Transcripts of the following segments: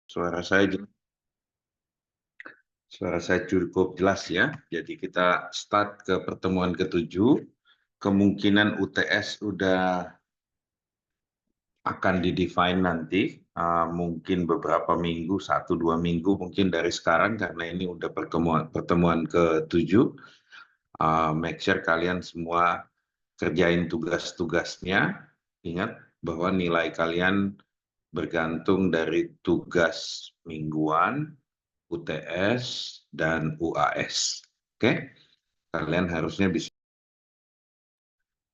Suara saya cukup jelas ya. Jadi kita start ke pertemuan ke-7. Kemungkinan UTS udah akan didefine nanti, mungkin beberapa minggu, 1-2 minggu mungkin dari sekarang, karena ini udah pertemuan ke-7. Make sure kalian semua kerjain tugas-tugasnya. Ingat bahwa nilai kalian bergantung dari tugas mingguan, UTS, dan UAS. Oke? Kalian harusnya bisa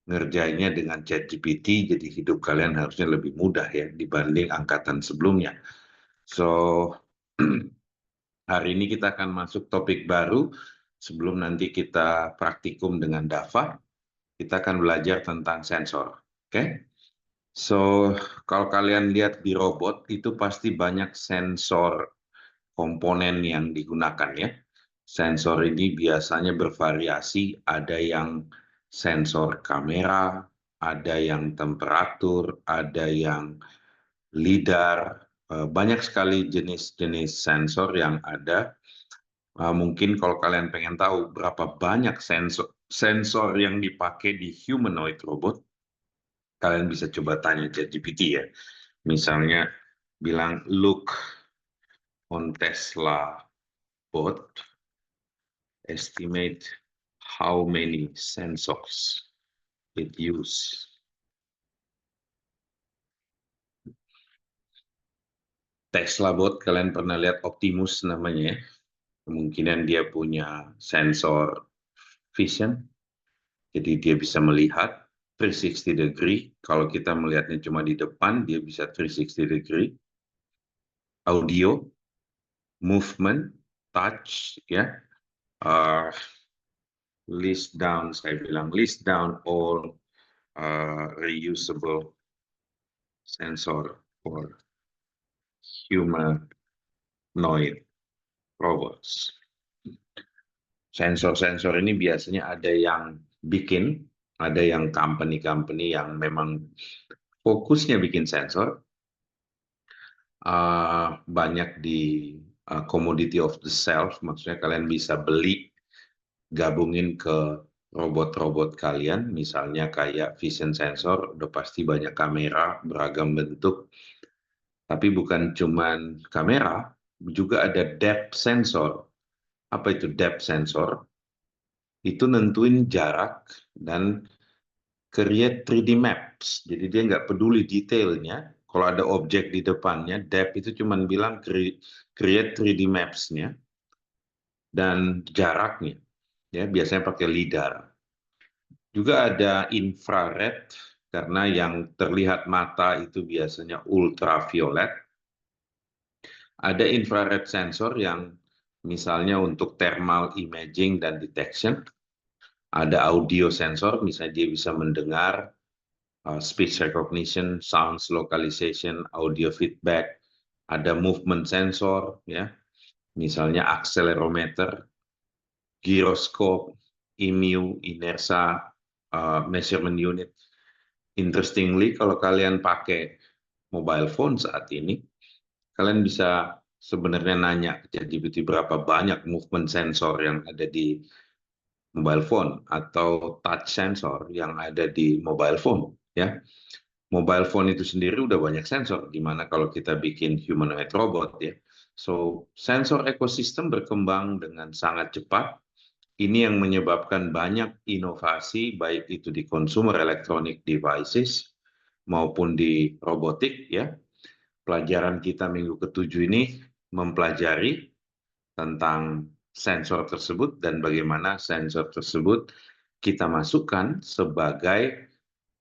ngerjainnya dengan ChatGPT, jadi hidup kalian harusnya lebih mudah ya dibanding angkatan sebelumnya. So, hari ini kita akan masuk topik baru. Sebelum nanti kita praktikum dengan Dava, kita akan belajar tentang sensor. Oke? So, kalau kalian lihat di robot, itu pasti banyak sensor komponen yang digunakan ya. Sensor ini biasanya bervariasi, ada yang sensor kamera, ada yang temperatur, ada yang lidar, banyak sekali jenis-jenis sensor yang ada. Mungkin kalau kalian pengen tahu berapa banyak sensor yang dipakai di humanoid robot, kalian bisa coba tanya ChatGPT ya. Misalnya bilang look on Tesla bot, estimate how many sensors it use. Tesla bot, kalian pernah lihat Optimus namanya ya? Kemungkinan dia punya sensor vision, jadi dia bisa melihat 360 degree. Kalau kita melihatnya cuma di depan, dia bisa 360 degree. Audio, movement, touch, ya. List down, saya bilang list down all reusable sensor for humanoid robots. Sensor-sensor ini biasanya ada yang bikin, ada yang company-company yang memang fokusnya bikin sensor. Banyak di commodity of the self, maksudnya kalian bisa beli, gabungin ke robot-robot kalian, misalnya kayak vision sensor, udah pasti banyak kamera, beragam bentuk. Tapi bukan cuman kamera, juga ada depth sensor. Apa itu depth sensor? Itu nentuin jarak dan create 3D maps. Jadi dia nggak peduli detailnya. Kalau ada objek di depannya, depth itu cuma bilang create 3D maps-nya dan jaraknya. Ya, biasanya pakai lidar. Juga ada infrared, karena yang terlihat mata itu biasanya ultraviolet. Ada infrared sensor yang misalnya untuk thermal imaging dan detection. Ada audio sensor, misalnya dia bisa mendengar, speech recognition, sounds localization, audio feedback. Ada movement sensor, ya, misalnya accelerometer, gyroscope, EMU, inertia, measurement unit. Interestingly, kalau kalian pakai mobile phone saat ini, kalian bisa sebenarnya nanya ke ChatGPT berapa banyak movement sensor yang ada di mobile phone atau touch sensor yang ada di mobile phone. Ya, mobile phone itu sendiri udah banyak sensor. Gimana kalau kita bikin humanoid robot ya? So, sensor ekosistem berkembang dengan sangat cepat. Ini yang menyebabkan banyak inovasi, baik itu di consumer electronic devices maupun di robotik. Ya, pelajaran kita minggu ke-7 ini mempelajari tentang sensor tersebut dan bagaimana sensor tersebut kita masukkan sebagai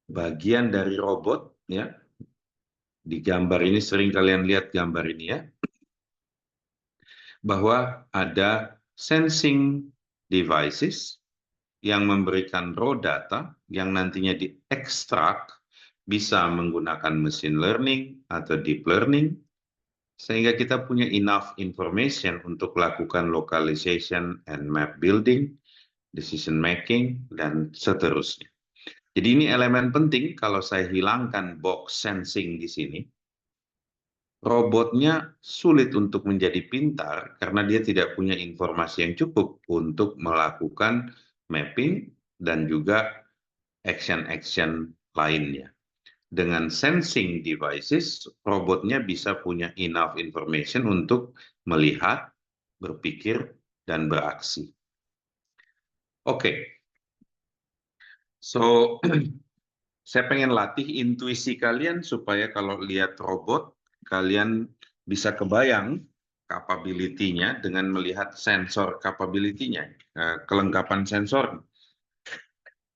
bagian dari robot. Ya, di gambar ini sering kalian lihat gambar ini ya, bahwa ada sensing devices yang memberikan raw data yang nantinya diekstrak, bisa menggunakan machine learning atau deep learning, sehingga kita punya enough information untuk lakukan localization and map building, decision making, dan seterusnya. Jadi ini elemen penting. Kalau saya hilangkan box sensing di sini, robotnya sulit untuk menjadi pintar karena dia tidak punya informasi yang cukup untuk melakukan mapping dan juga action-action lainnya. Dengan sensing devices, robotnya bisa punya enough information untuk melihat, berpikir, dan beraksi. Oke, so saya pengen latih intuisi kalian supaya kalau lihat robot, kalian bisa kebayang capability-nya dengan melihat sensor capability-nya, kelengkapan sensor.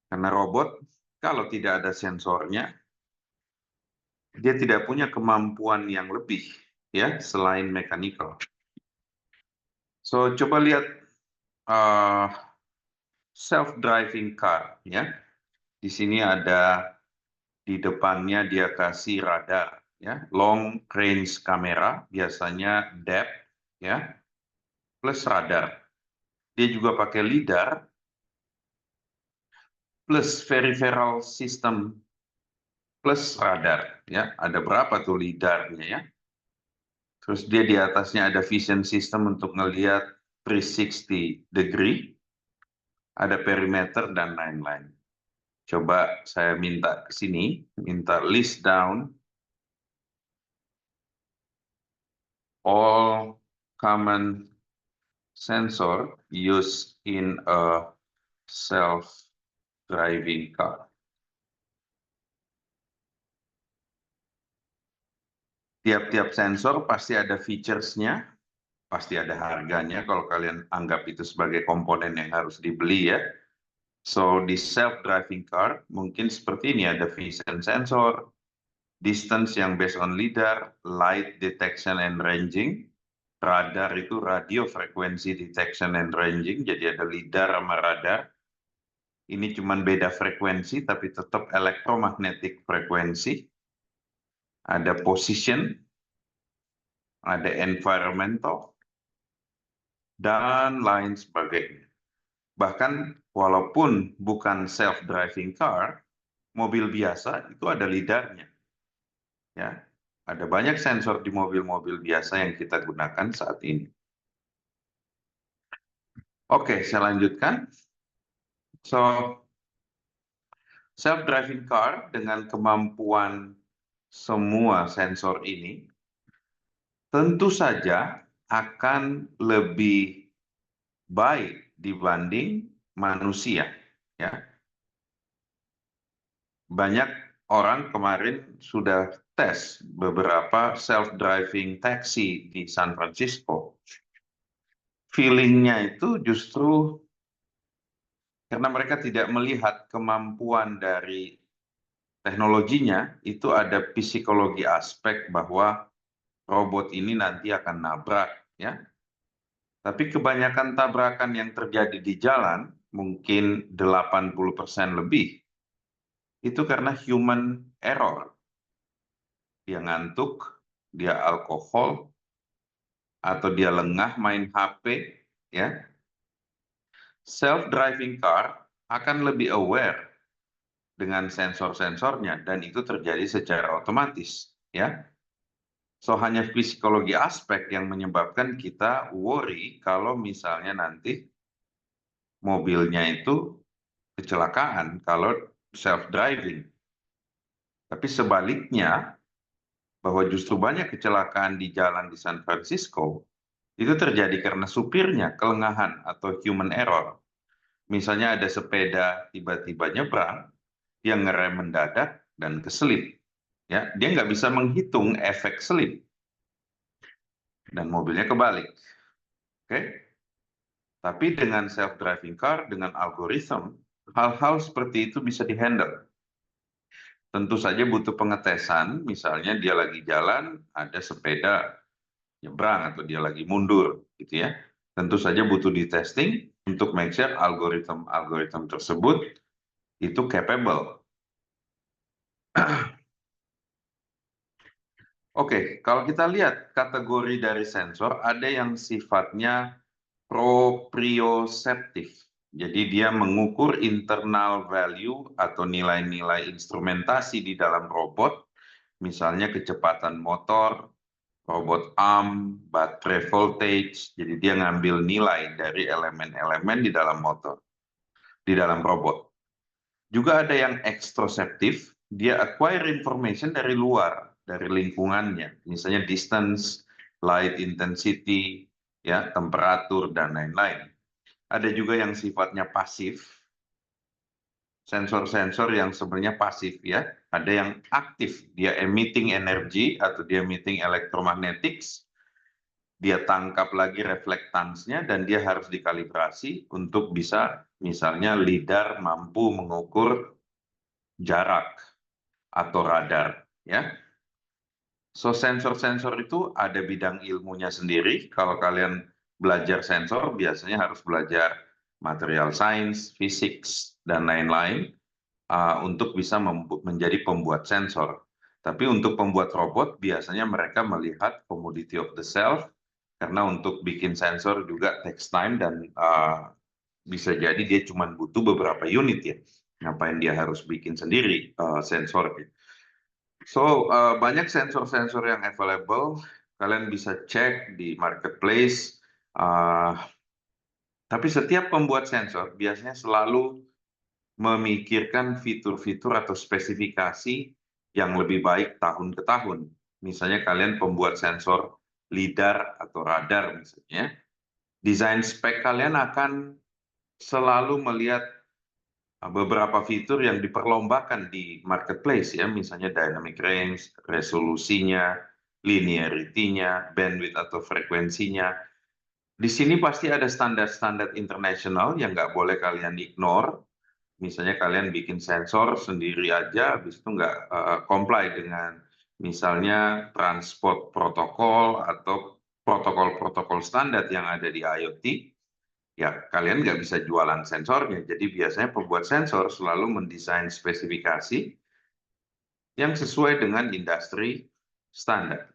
Karena robot, kalau tidak ada sensornya, dia tidak punya kemampuan yang lebih, ya, selain mechanical. So, coba lihat self-driving car, ya. Di sini ada di depannya dia kasih radar, ya, long range kamera, biasanya depth, ya, plus radar. Dia juga pakai lidar plus peripheral system plus radar, ya. Ada berapa tuh lidarnya, ya? Terus dia di atasnya ada vision system untuk ngelihat 360 degree, ada perimeter dan lain-lain. Coba saya minta ke sini, minta list down all common sensor used in a self-driving car. Tiap-tiap sensor pasti ada features-nya, pasti ada harganya kalau kalian anggap itu sebagai komponen yang harus dibeli, ya. So, di self-driving car mungkin seperti ini, ada vision sensor, distance yang based on lidar, light detection and ranging, radar itu radio frequency detection and ranging, jadi ada lidar sama radar. Ini cuma beda frekuensi, tapi tetap electromagnetic frekuensi. Ada position, ada environmental, dan lain sebagainya. Bahkan walaupun bukan self-driving car, mobil biasa itu ada lidarnya. Ya, ada banyak sensor di mobil-mobil biasa yang kita gunakan saat ini. Oke, saya lanjutkan. So, self-driving car dengan kemampuan semua sensor ini tentu saja akan lebih baik dibanding manusia, ya. Banyak orang kemarin sudah tes beberapa self-driving taxi di San Francisco. Feeling-nya itu justru karena mereka tidak melihat kemampuan dari teknologinya, itu ada psikologi aspek bahwa robot ini nanti akan nabrak, ya. Tapi kebanyakan tabrakan yang terjadi di jalan, mungkin 80% lebih, itu karena human error. Dia ngantuk, dia alkohol, atau dia lengah main HP, ya. Self-driving car akan lebih aware dengan sensor-sensornya, dan itu terjadi secara otomatis, ya. So, hanya psikologi aspek yang menyebabkan kita worry kalau misalnya nanti mobilnya itu kecelakaan kalau self-driving. Tapi sebaliknya, bahwa justru banyak kecelakaan di jalan di San Francisco, itu terjadi karena supirnya kelengahan atau human error. Misalnya ada sepeda tiba-tiba nyebrang, dia ngerem mendadak dan keselip. Ya, dia nggak bisa menghitung efek selip. Dan mobilnya kebalik. Oke? Tapi dengan self-driving car, dengan algoritma, hal-hal seperti itu bisa dihandle. Tentu saja butuh pengetesan, misalnya dia lagi jalan, ada sepeda nyebrang atau dia lagi mundur, gitu ya. Tentu saja butuh di testing untuk make sure algoritma tersebut itu capable. Oke, kalau kita lihat kategori dari sensor, ada yang sifatnya proprioceptif. Jadi dia mengukur internal value atau nilai-nilai instrumentasi di dalam robot, misalnya kecepatan motor, robot arm, baterai voltage. Jadi dia ngambil nilai dari elemen-elemen di dalam motor, di dalam robot. Juga ada yang extroceptive, dia acquire information dari luar, dari lingkungannya, misalnya distance, light intensity, ya, temperatur dan lain-lain. Ada juga yang sifatnya pasif, sensor-sensor yang sebenarnya pasif ya. Ada yang aktif, dia emitting energy atau dia emitting electromagnetics, dia tangkap lagi reflektansnya dan dia harus dikalibrasi untuk bisa misalnya lidar mampu mengukur jarak atau radar ya. So sensor-sensor itu ada bidang ilmunya sendiri. Kalau kalian belajar sensor biasanya harus belajar material science, physics dan lain-lain untuk bisa menjadi pembuat sensor. Tapi untuk pembuat robot biasanya mereka melihat commodity of the self karena untuk bikin sensor juga takes time dan bisa jadi dia cuma butuh beberapa unit ya. Ngapain dia harus bikin sendiri sensornya. So, banyak sensor-sensor yang available, kalian bisa cek di marketplace. Tapi setiap pembuat sensor biasanya selalu memikirkan fitur-fitur atau spesifikasi yang lebih baik tahun ke tahun. Misalnya kalian pembuat sensor lidar atau radar misalnya, desain spek kalian akan selalu melihat beberapa fitur yang diperlombakan di marketplace ya, misalnya dynamic range, resolusinya, linearity-nya, bandwidth atau frekuensinya. Di sini pasti ada standar-standar internasional yang nggak boleh kalian ignore. Misalnya kalian bikin sensor sendiri aja, habis itu nggak comply dengan misalnya transport protokol atau protokol-protokol standar yang ada di IoT, ya kalian nggak bisa jualan sensornya. Jadi biasanya pembuat sensor selalu mendesain spesifikasi yang sesuai dengan industri standar.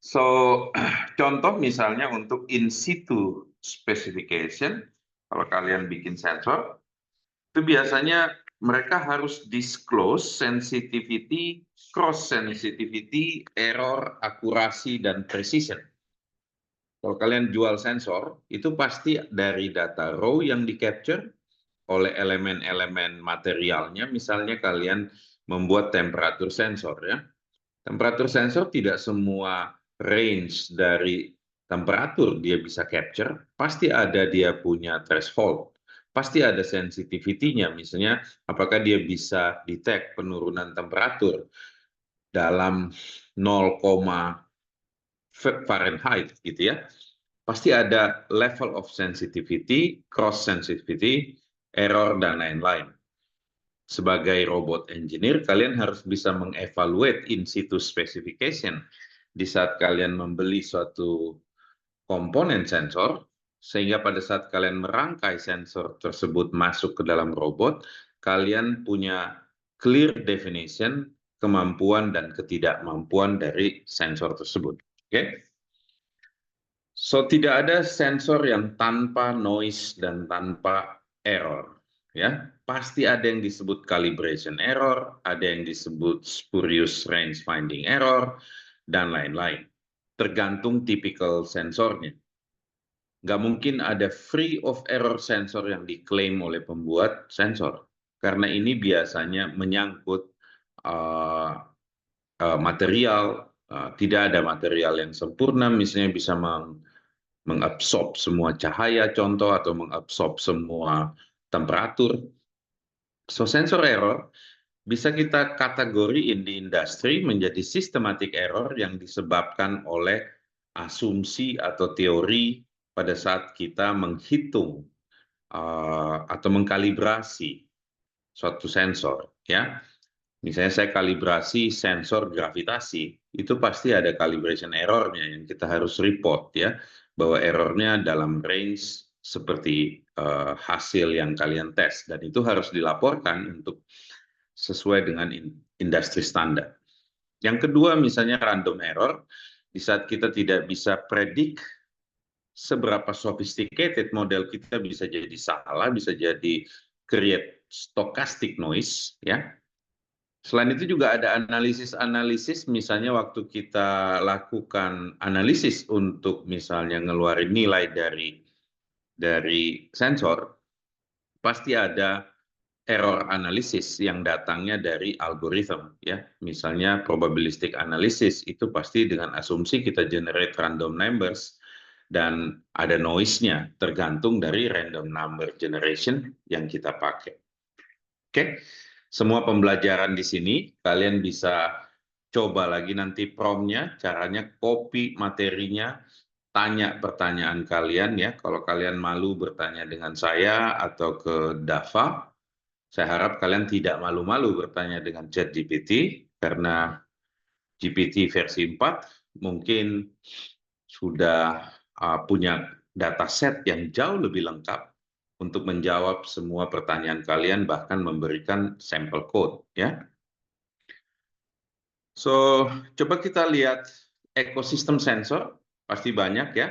So, contoh misalnya untuk in situ specification, kalau kalian bikin sensor, itu biasanya mereka harus disclose sensitivity, cross sensitivity, error, akurasi, dan precision. Kalau kalian jual sensor, itu pasti dari data raw yang di-capture oleh elemen-elemen materialnya, misalnya kalian membuat temperatur sensor ya. Temperatur sensor tidak semua range dari temperatur dia bisa capture, pasti ada dia punya threshold, pasti ada sensitivity-nya, misalnya apakah dia bisa detect penurunan temperatur dalam 0, Fahrenheit gitu ya. Pasti ada level of sensitivity, cross sensitivity, error dan lain-lain. Sebagai robot engineer, kalian harus bisa mengevaluate in situ specification di saat kalian membeli suatu komponen sensor, sehingga pada saat kalian merangkai sensor tersebut masuk ke dalam robot, kalian punya clear definition kemampuan dan ketidakmampuan dari sensor tersebut. Oke? So, tidak ada sensor yang tanpa noise dan tanpa error. Ya, pasti ada yang disebut calibration error, ada yang disebut spurious range finding error, dan lain-lain. Tergantung tipikal sensornya. Nggak mungkin ada free of error sensor yang diklaim oleh pembuat sensor. Karena ini biasanya menyangkut material, tidak ada material yang sempurna, misalnya bisa mengabsorb semua cahaya contoh atau mengabsorb semua temperatur. So sensor error bisa kita kategoriin di industri menjadi systematic error yang disebabkan oleh asumsi atau teori pada saat kita menghitung atau mengkalibrasi suatu sensor ya. Misalnya saya kalibrasi sensor gravitasi, itu pasti ada calibration error-nya yang kita harus report ya, bahwa error-nya dalam range seperti hasil yang kalian tes, dan itu harus dilaporkan untuk sesuai dengan industri standar. Yang kedua misalnya random error, di saat kita tidak bisa predik seberapa sophisticated model kita, bisa jadi salah, bisa jadi create stochastic noise ya. Selain itu juga ada analisis-analisis, misalnya waktu kita lakukan analisis untuk misalnya ngeluarin nilai dari sensor, pasti ada error analisis yang datangnya dari algoritma, ya. Misalnya probabilistic analysis itu pasti dengan asumsi kita generate random numbers dan ada noise-nya tergantung dari random number generation yang kita pakai. Oke, semua pembelajaran di sini kalian bisa coba lagi nanti prompt-nya, caranya copy materinya, tanya pertanyaan kalian ya. Kalau kalian malu bertanya dengan saya atau ke Dava, saya harap kalian tidak malu-malu bertanya dengan ChatGPT karena GPT versi 4 mungkin sudah punya dataset yang jauh lebih lengkap untuk menjawab semua pertanyaan kalian, bahkan memberikan sampel code, ya. So, coba kita lihat ekosistem sensor, pasti banyak ya.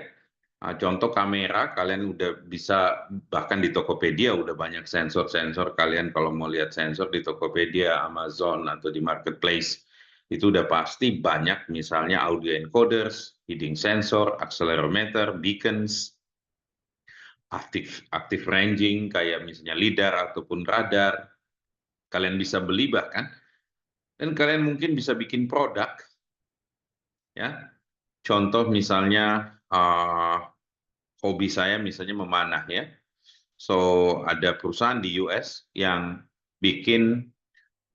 Contoh kamera, kalian udah bisa, bahkan di Tokopedia udah banyak sensor-sensor. Kalian kalau mau lihat sensor di Tokopedia, Amazon, atau di Marketplace, itu udah pasti banyak, misalnya audio encoders, heating sensor, accelerometer, beacons, active ranging, kayak misalnya LiDAR ataupun radar. Kalian bisa beli bahkan, dan kalian mungkin bisa bikin produk, ya. Contoh misalnya hobi saya misalnya memanah ya. So ada perusahaan di US yang bikin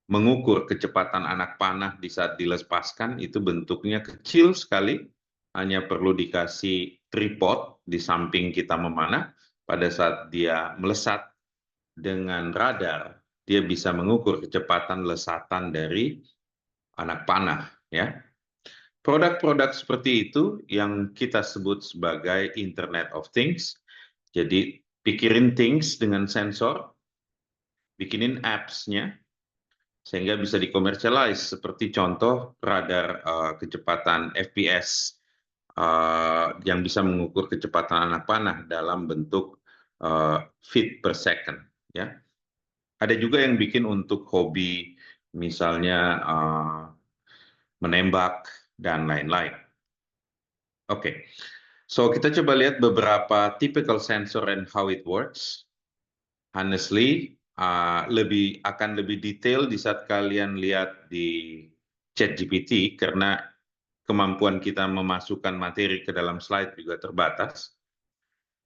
mengukur kecepatan anak panah di saat dilepaskan, itu bentuknya kecil sekali, hanya perlu dikasih tripod di samping kita memanah. Pada saat dia melesat dengan radar, dia bisa mengukur kecepatan lesatan dari anak panah ya. Produk-produk seperti itu yang kita sebut sebagai Internet of Things. Jadi pikirin things dengan sensor, bikinin apps-nya, sehingga bisa dikomersialize. Seperti contoh radar kecepatan FPS yang bisa mengukur kecepatan anak panah dalam bentuk feet per second. Ya. Ada juga yang bikin untuk hobi, misalnya menembak, dan lain-lain. Oke. So, kita coba lihat beberapa typical sensor and how it works. Honestly, akan lebih detail di saat kalian lihat di ChatGPT, karena kemampuan kita memasukkan materi ke dalam slide juga terbatas.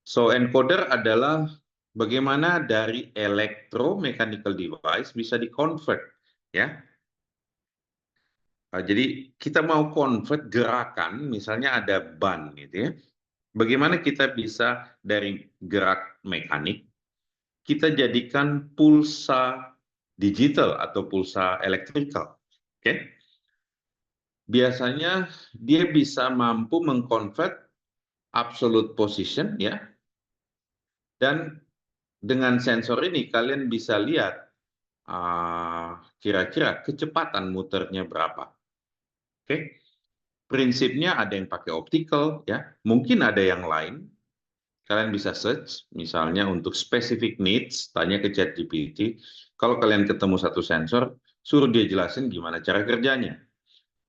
So, encoder adalah bagaimana dari electromechanical device bisa di-convert, ya. Jadi, kita mau convert gerakan, misalnya ada ban, gitu ya. Bagaimana kita bisa dari gerak mekanik, kita jadikan pulsa digital atau pulsa elektrikal. Oke? Biasanya dia bisa mampu mengkonvert absolute position, ya. Dan dengan sensor ini kalian bisa lihat kira-kira kecepatan muternya berapa. Oke? Prinsipnya ada yang pakai optical, ya. Mungkin ada yang lain. Kalian bisa search, misalnya untuk specific needs, tanya ke ChatGPT. Kalau kalian ketemu satu sensor, suruh dia jelasin gimana cara kerjanya.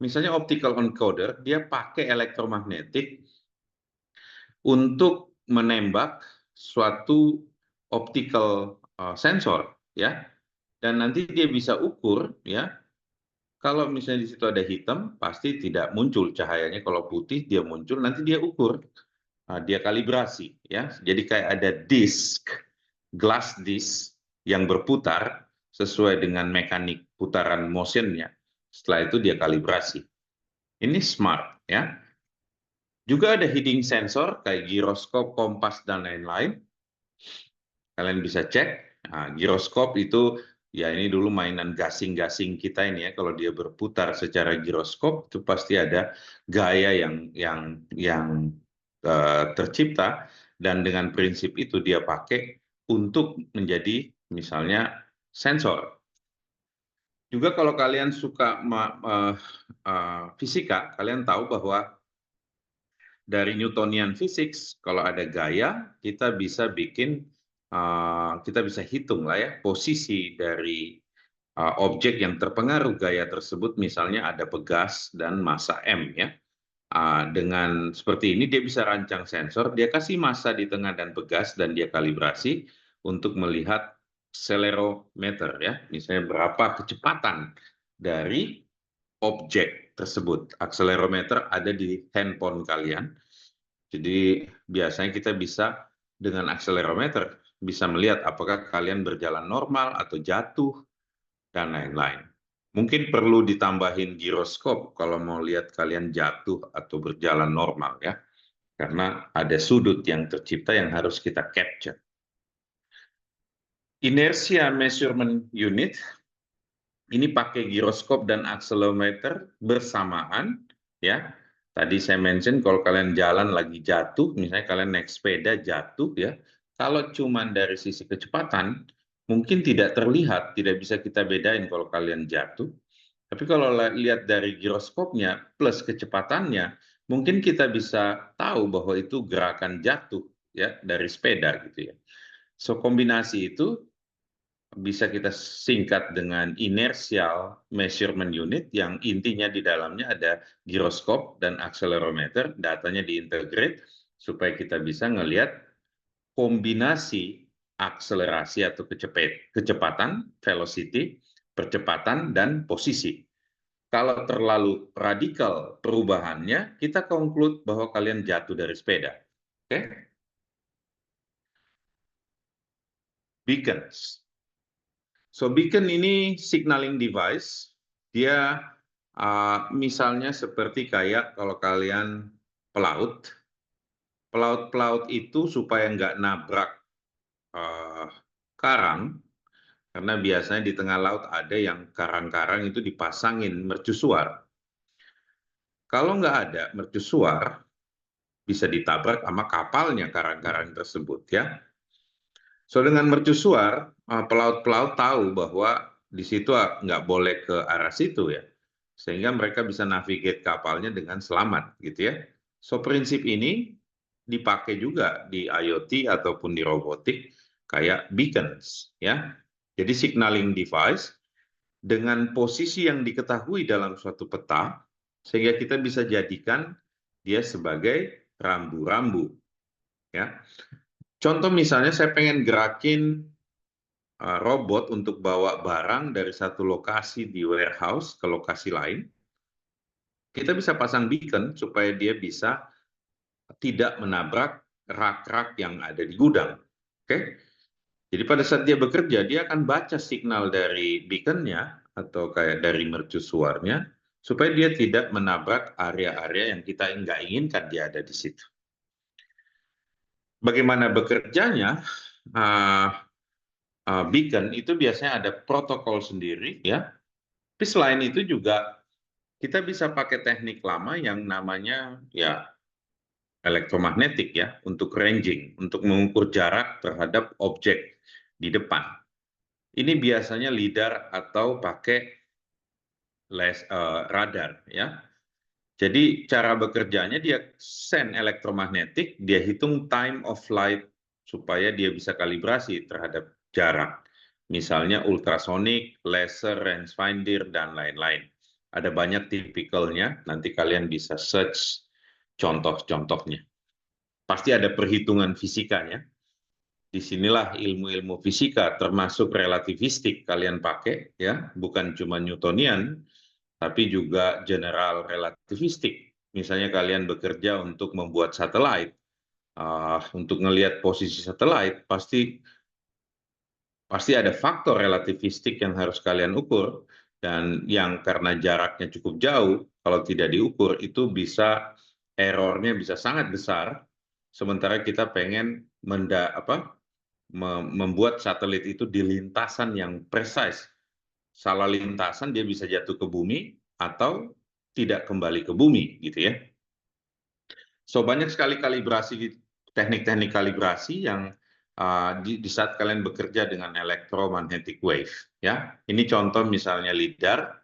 Misalnya optical encoder, dia pakai elektromagnetik untuk menembak suatu optical sensor, ya. Dan nanti dia bisa ukur, ya. Kalau misalnya di situ ada hitam, pasti tidak muncul cahayanya. Kalau putih, dia muncul. Nanti dia ukur. Dia kalibrasi, ya. Jadi kayak ada disk, glass disk yang berputar sesuai dengan mekanik putaran motionnya. Setelah itu dia kalibrasi. Ini smart, ya. Juga ada heating sensor kayak giroskop, kompas, dan lain-lain. Kalian bisa cek. Giroskop itu ya ini dulu mainan gasing-gasing kita ini ya. Kalau dia berputar secara giroskop itu pasti ada gaya yang tercipta, dan dengan prinsip itu dia pakai untuk menjadi misalnya sensor. Juga kalau kalian suka fisika, kalian tahu bahwa dari Newtonian Physics, kalau ada gaya, kita bisa bikin, kita bisa hitung lah ya posisi dari objek yang terpengaruh gaya tersebut, misalnya ada pegas dan massa M ya. Dengan seperti ini dia bisa rancang sensor, dia kasih massa di tengah dan pegas dan dia kalibrasi untuk melihat accelerometer ya, misalnya berapa kecepatan dari objek tersebut. Accelerometer ada di handphone kalian. Jadi biasanya kita bisa dengan accelerometer bisa melihat apakah kalian berjalan normal atau jatuh dan lain-lain. Mungkin perlu ditambahin giroskop kalau mau lihat kalian jatuh atau berjalan normal ya. Karena ada sudut yang tercipta yang harus kita capture. Inertia measurement unit ini pakai giroskop dan accelerometer bersamaan ya. Tadi saya mention kalau kalian jalan lagi jatuh, misalnya kalian naik sepeda jatuh ya. Kalau cuma dari sisi kecepatan, mungkin tidak terlihat, tidak bisa kita bedain kalau kalian jatuh. Tapi kalau lihat dari giroskopnya plus kecepatannya, mungkin kita bisa tahu bahwa itu gerakan jatuh ya dari sepeda gitu ya. So kombinasi itu bisa kita singkat dengan inertial measurement unit yang intinya di dalamnya ada giroskop dan accelerometer, datanya diintegrate supaya kita bisa ngelihat kombinasi akselerasi atau kecepatan, velocity, percepatan, dan posisi. Kalau terlalu radikal perubahannya, kita conclude bahwa kalian jatuh dari sepeda. Oke? Beacons. So beacon ini signaling device, dia misalnya seperti kayak kalau kalian pelaut, pelaut-pelaut itu supaya nggak nabrak karang, karena biasanya di tengah laut ada yang karang-karang itu dipasangin mercusuar. Kalau nggak ada mercusuar, bisa ditabrak sama kapalnya karang-karang tersebut ya. So dengan mercusuar, pelaut-pelaut tahu bahwa di situ nggak boleh ke arah situ ya, sehingga mereka bisa navigate kapalnya dengan selamat gitu ya. So prinsip ini dipakai juga di IoT ataupun di robotik kayak beacons ya. Jadi signaling device dengan posisi yang diketahui dalam suatu peta, sehingga kita bisa jadikan dia sebagai rambu-rambu ya. Contoh misalnya saya pengen gerakin robot untuk bawa barang dari satu lokasi di warehouse ke lokasi lain, kita bisa pasang beacon supaya dia bisa tidak menabrak rak-rak yang ada di gudang. Oke? Jadi pada saat dia bekerja, dia akan baca signal dari beaconnya atau kayak dari mercusuarnya, supaya dia tidak menabrak area-area yang kita nggak inginkan dia ada di situ. Bagaimana bekerjanya? Beacon itu biasanya ada protokol sendiri ya. Tapi selain itu juga kita bisa pakai teknik lama yang namanya ya elektromagnetik ya untuk ranging, untuk mengukur jarak terhadap objek di depan. Ini biasanya lidar atau pakai radar ya. Jadi cara bekerjanya dia send elektromagnetik, dia hitung time of flight supaya dia bisa kalibrasi terhadap jarak. Misalnya ultrasonic, laser, rangefinder, dan lain-lain. Ada banyak tipikalnya, nanti kalian bisa search contoh-contohnya. Pasti ada perhitungan fisikanya. Disinilah ilmu-ilmu fisika termasuk relativistik kalian pakai, ya, bukan cuma Newtonian, tapi juga general relativistik. Misalnya kalian bekerja untuk membuat satelit, untuk melihat posisi satelit, pasti ada faktor relativistik yang harus kalian ukur, dan yang karena jaraknya cukup jauh, kalau tidak diukur, itu bisa errornya bisa sangat besar, sementara kita pengen membuat satelit itu di lintasan yang precise. Salah lintasan dia bisa jatuh ke bumi atau tidak kembali ke bumi gitu ya. So banyak sekali kalibrasi, teknik-teknik kalibrasi yang di saat kalian bekerja dengan electromagnetic wave ya. Ini contoh misalnya lidar.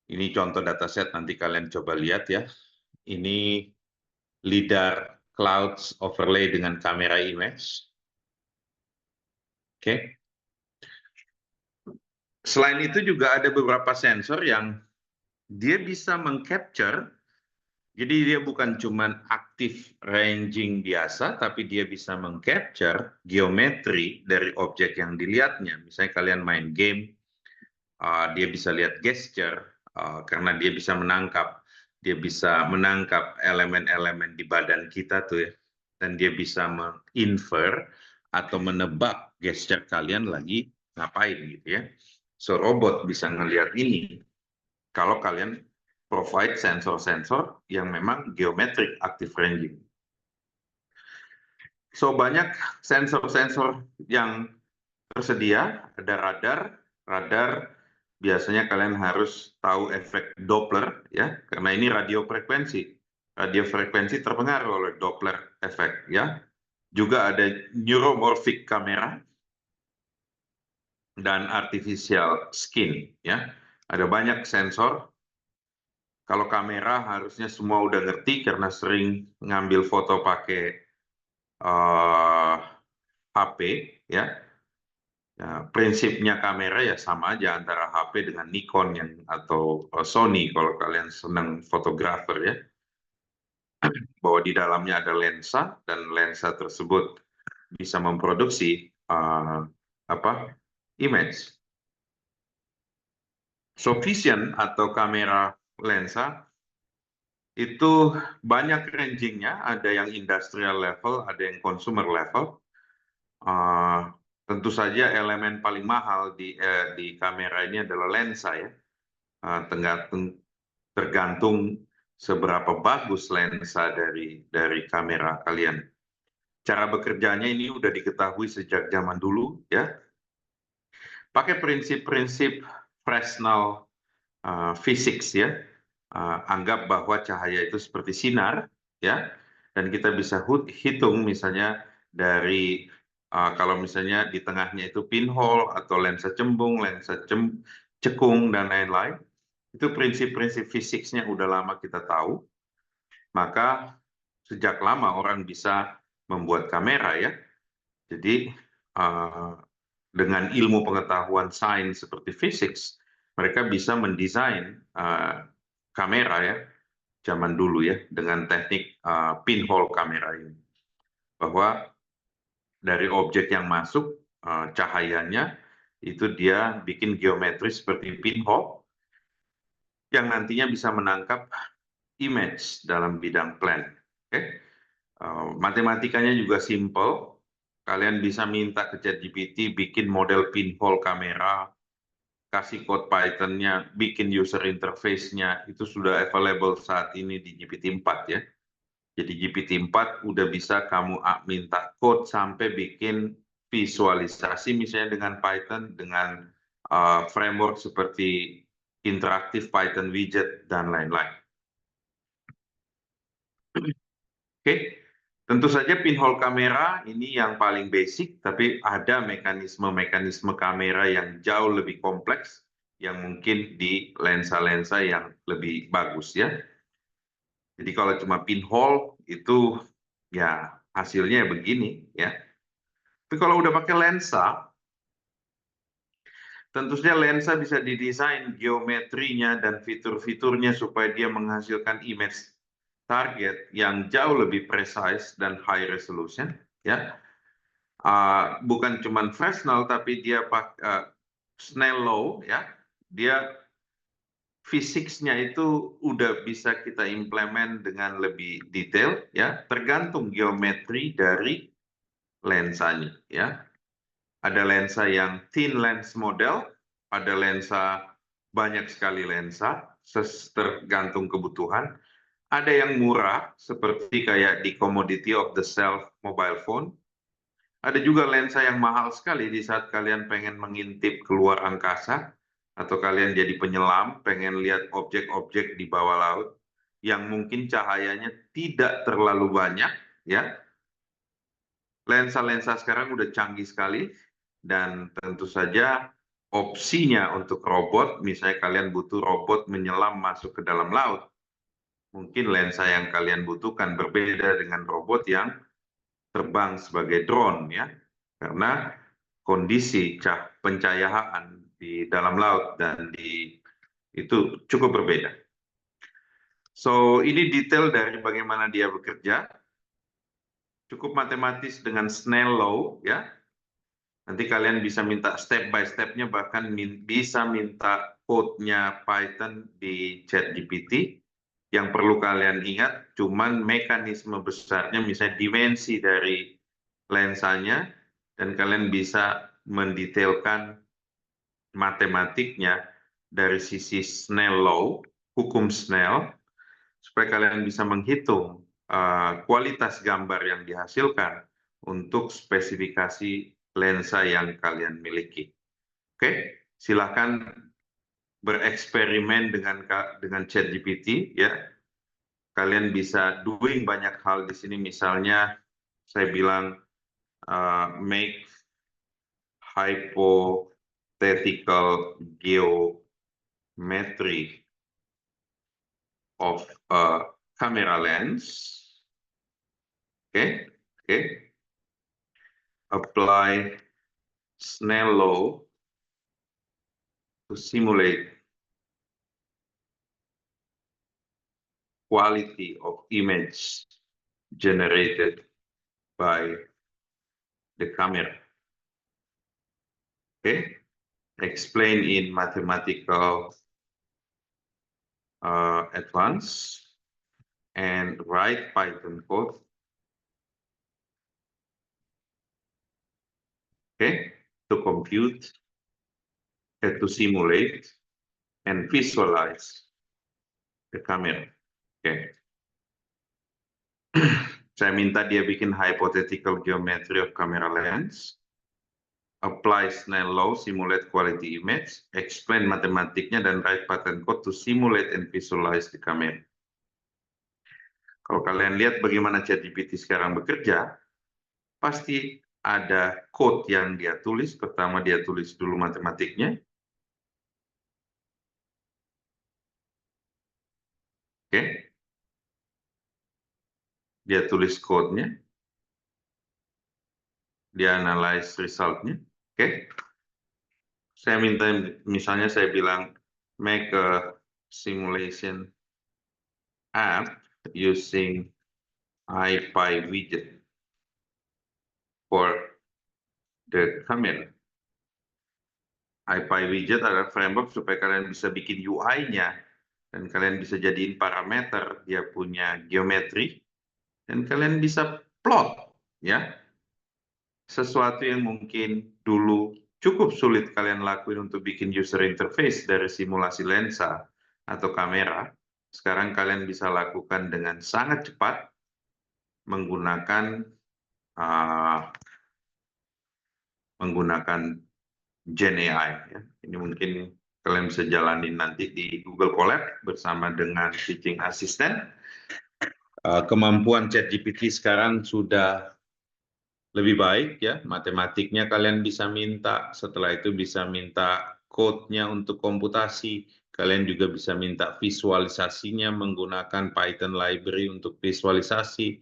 Ini contoh dataset, nanti kalian coba lihat ya. Ini lidar clouds overlay dengan kamera image. Oke. Selain itu juga ada beberapa sensor yang dia bisa mengcapture, jadi dia bukan cuma aktif ranging biasa, tapi dia bisa mengcapture geometri dari objek yang dilihatnya. Misalnya kalian main game, dia bisa lihat gesture, karena dia bisa menangkap elemen-elemen di badan kita tuh ya, dan dia bisa menginfer atau menebak gesture kalian lagi ngapain gitu ya. So robot bisa ngelihat ini kalau kalian provide sensor-sensor yang memang geometric active ranging. So banyak sensor-sensor yang tersedia, ada radar biasanya kalian harus tahu efek Doppler ya, karena ini radio frekuensi. Radio frekuensi terpengaruh oleh Doppler efek ya. Juga ada neuromorphic kamera dan artificial skin ya. Ada banyak sensor. Kalau kamera harusnya semua udah ngerti karena sering ngambil foto pakai HP ya. Ya, prinsipnya kamera ya sama aja antara HP dengan Nikon atau Sony kalau kalian senang fotografer ya, bahwa di dalamnya ada lensa dan lensa tersebut bisa memproduksi image. So vision atau kamera lensa itu banyak rangingnya, ada yang industrial level, ada yang consumer level. Tentu saja elemen paling mahal di kamera ini adalah lensa ya. Tergantung seberapa bagus lensa dari kamera kalian. Cara bekerjanya ini udah diketahui sejak zaman dulu ya. Pakai prinsip-prinsip Fresnel physics ya. Anggap bahwa cahaya itu seperti sinar ya. Dan kita bisa hitung misalnya dari kalau misalnya di tengahnya itu pinhole atau lensa cembung, lensa cekung dan lain-lain. Itu prinsip-prinsip fisiknya udah lama kita tahu, maka sejak lama orang bisa membuat kamera ya. Jadi dengan ilmu pengetahuan sains seperti fisik, mereka bisa mendesain kamera ya, zaman dulu ya, dengan teknik pinhole kamera ini. Bahwa dari objek yang masuk, cahayanya, itu dia bikin geometri seperti pinhole, yang nantinya bisa menangkap image dalam bidang plan. Okay? Matematikanya juga simple. Kalian bisa minta ke ChatGPT bikin model pinhole kamera, kasih code Python-nya, bikin user interface-nya, itu sudah available saat ini di GPT-4 ya. Jadi GPT-4 udah bisa kamu minta code sampai bikin visualisasi misalnya dengan Python, dengan framework seperti interaktif Python widget, dan lain-lain. Oke, tentu saja pinhole kamera ini yang paling basic, tapi ada mekanisme-mekanisme kamera yang jauh lebih kompleks, yang mungkin di lensa-lensa yang lebih bagus ya. Jadi kalau cuma pinhole itu ya hasilnya begini ya. Tapi kalau udah pakai lensa, tentu saja lensa bisa didesain geometrinya dan fitur-fiturnya supaya dia menghasilkan image target yang jauh lebih precise dan high resolution ya. Bukan cuma Fresnel tapi dia pakai Snell law ya. Dia fisiknya itu udah bisa kita implement dengan lebih detail ya, tergantung geometri dari lensanya ya. Ada lensa yang thin lens model, ada lensa banyak sekali lensa, tergantung kebutuhan. Ada yang murah, seperti kayak di commodity of the self mobile phone. Ada juga lensa yang mahal sekali di saat kalian pengen mengintip keluar angkasa, atau kalian jadi penyelam, pengen lihat objek-objek di bawah laut, yang mungkin cahayanya tidak terlalu banyak, ya. Lensa-lensa sekarang udah canggih sekali, dan tentu saja opsinya untuk robot, misalnya kalian butuh robot menyelam masuk ke dalam laut, mungkin lensa yang kalian butuhkan berbeda dengan robot yang terbang sebagai drone ya, karena kondisi pencahayaan di dalam laut dan itu cukup berbeda. So ini detail dari bagaimana dia bekerja. Cukup matematis dengan Snell law ya. Nanti kalian bisa minta step by step-nya, bahkan bisa minta code-nya Python di ChatGPT. Yang perlu kalian ingat, cuman mekanisme besarnya, misalnya dimensi dari lensanya, dan kalian bisa mendetailkan matematiknya dari sisi Snell law, hukum Snell, supaya kalian bisa menghitung kualitas gambar yang dihasilkan untuk spesifikasi lensa yang kalian miliki. Oke, silakan bereksperimen dengan ChatGPT ya. Kalian bisa doing banyak hal di sini, misalnya saya bilang make hypothetical geometry of a camera lens. Oke, oke. Apply Snell law to simulate quality of image generated by the camera. Okay, explain in mathematical advance and write Python code. Okay, to compute, to simulate and visualize the camera. Okay. Saya minta dia bikin hypothetical geometry of camera lens, apply Snell law, simulate quality image, explain matematiknya, dan write Python code to simulate and visualize the camera. Kalau kalian lihat bagaimana ChatGPT sekarang bekerja, pasti ada code yang dia tulis. Pertama dia tulis dulu matematiknya. Oke. Dia tulis code-nya. Dia analyze result-nya. Oke. Saya minta, misalnya saya bilang, make a simulation app using IPy widget for the camera. IPy widget adalah framework supaya kalian bisa bikin UI-nya, dan kalian bisa jadiin parameter, dia punya geometri, dan kalian bisa plot, ya, sesuatu yang mungkin dulu cukup sulit kalian lakuin untuk bikin user interface dari simulasi lensa atau kamera, sekarang kalian bisa lakukan dengan sangat cepat menggunakan Gen AI. Ya. Ini mungkin kalian bisa jalanin nanti di Google Colab bersama dengan Teaching Assistant. Kemampuan ChatGPT sekarang sudah lebih baik ya, matematiknya kalian bisa minta, setelah itu bisa minta code-nya untuk komputasi, kalian juga bisa minta visualisasinya menggunakan Python library untuk visualisasi,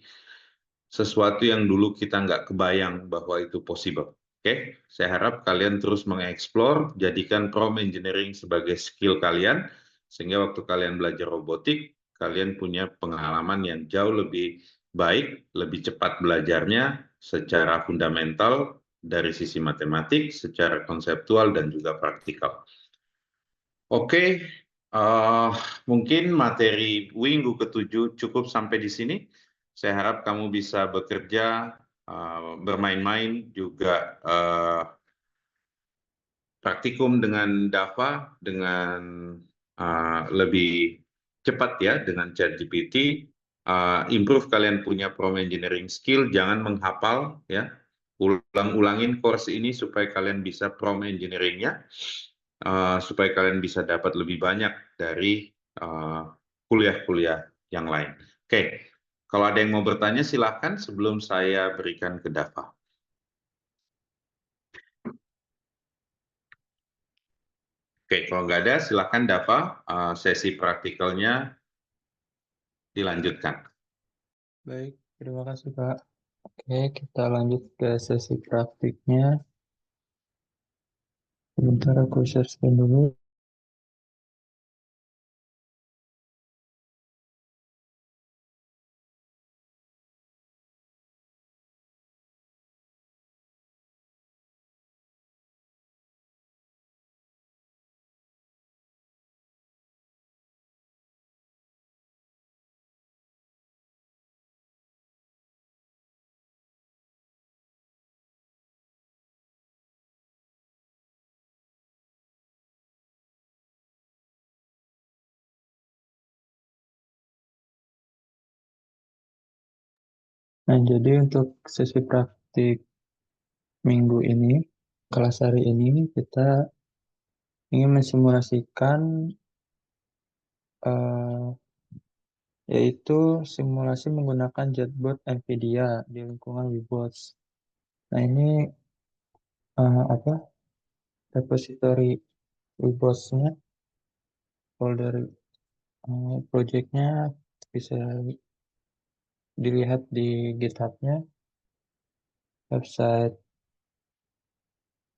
sesuatu yang dulu kita nggak kebayang bahwa itu possible. Oke, saya harap kalian terus mengeksplor, jadikan prompt engineering sebagai skill kalian, sehingga waktu kalian belajar robotik, kalian punya pengalaman yang jauh lebih baik, lebih cepat belajarnya secara fundamental, dari sisi matematik, secara konseptual, dan juga praktikal. Oke, mungkin materi minggu ke-7 cukup sampai di sini. Saya harap kamu bisa bekerja, bermain-main, juga praktikum dengan Dava dengan lebih cepat ya dengan ChatGPT. Improve kalian punya prompt engineering skill, jangan menghafal ya. Ulang-ulangin course ini supaya kalian bisa prompt engineering-nya, supaya kalian bisa dapat lebih banyak dari kuliah-kuliah yang lain. Oke, kalau ada yang mau bertanya silakan sebelum saya berikan ke Dava. Oke, kalau nggak ada, silakan Dava, sesi praktikalnya dilanjutkan. Baik, terima kasih Pak. Oke, kita lanjut ke sesi praktiknya. Sebentar aku share screen dulu. Nah, jadi untuk sesi praktik minggu ini, kelas hari ini, kita ingin mensimulasikan eh, yaitu simulasi menggunakan JetBot NVIDIA di lingkungan Webots. Nah, ini apa repository Webots-nya, folder project-nya bisa dilihat di GitHub-nya, website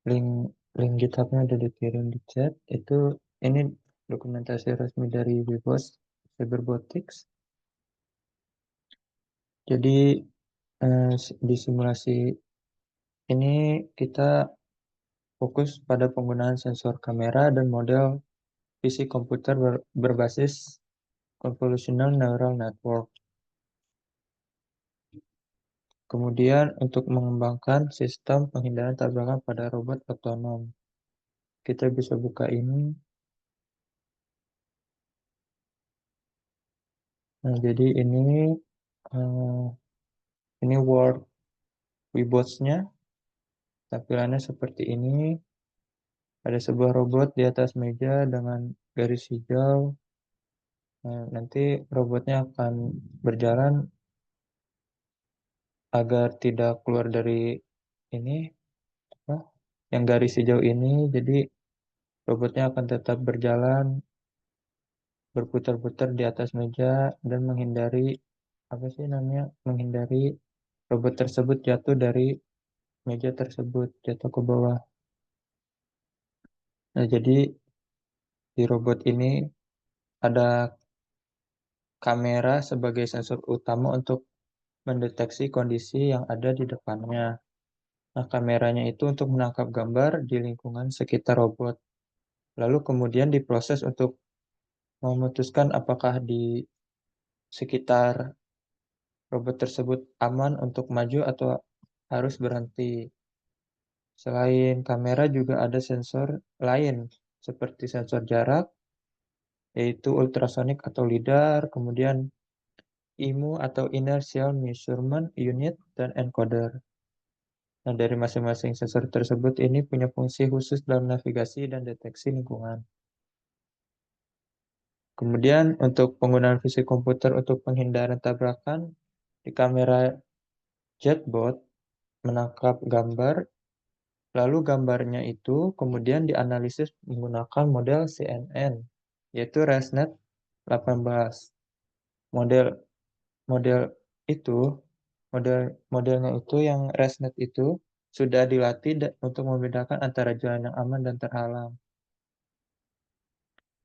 link link GitHub-nya udah dikirim di chat. Ini dokumentasi resmi dari Webots Cyberbotics. Jadi di simulasi ini kita fokus pada penggunaan sensor kamera dan model visi komputer berbasis convolutional neural network. Kemudian untuk mengembangkan sistem penghindaran tabrakan pada robot otonom. Kita bisa buka ini. Nah, jadi ini Word Webots-nya. Tampilannya seperti ini. Ada sebuah robot di atas meja dengan garis hijau. Nah, nanti robotnya akan berjalan agar tidak keluar dari ini, apa, yang garis hijau ini. Jadi robotnya akan tetap berjalan, berputar-putar di atas meja dan menghindari apa sih namanya? Menghindari robot tersebut jatuh dari meja tersebut, jatuh ke bawah. Nah, jadi di robot ini ada kamera sebagai sensor utama untuk mendeteksi kondisi yang ada di depannya. Nah, kameranya itu untuk menangkap gambar di lingkungan sekitar robot. Lalu kemudian diproses untuk memutuskan apakah di sekitar robot tersebut aman untuk maju atau harus berhenti. Selain kamera juga ada sensor lain seperti sensor jarak, yaitu ultrasonic atau LIDAR, kemudian IMU atau Inertial Measurement Unit, dan encoder. Nah, dari masing-masing sensor tersebut ini punya fungsi khusus dalam navigasi dan deteksi lingkungan. Kemudian untuk penggunaan fisik komputer untuk penghindaran tabrakan, di kamera JetBot menangkap gambar, lalu gambarnya itu kemudian dianalisis menggunakan model CNN, yaitu ResNet 18. Model model itu, modelnya itu yang ResNet itu sudah dilatih untuk membedakan antara jalan yang aman dan terhalang.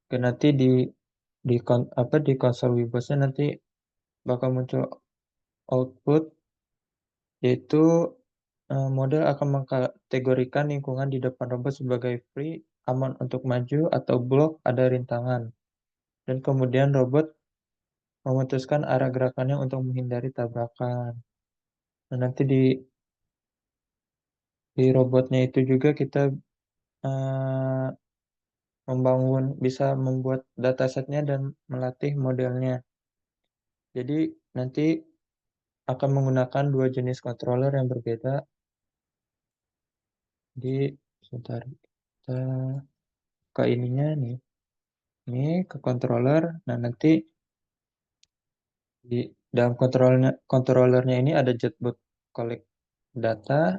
Oke, nanti di konsol Webosnya nanti bakal muncul output, yaitu model akan mengkategorikan lingkungan di depan robot sebagai free, aman untuk maju, atau block, ada rintangan. Dan kemudian robot memutuskan arah gerakannya untuk menghindari tabrakan. Nah, nanti di robotnya itu juga kita eh, bisa membuat datasetnya dan melatih modelnya. Jadi nanti akan menggunakan dua jenis controller yang berbeda. Sebentar, kita ke ininya nih. Ini ke controller. Nah, nanti di dalam controllernya ini ada JetBot Collect Data.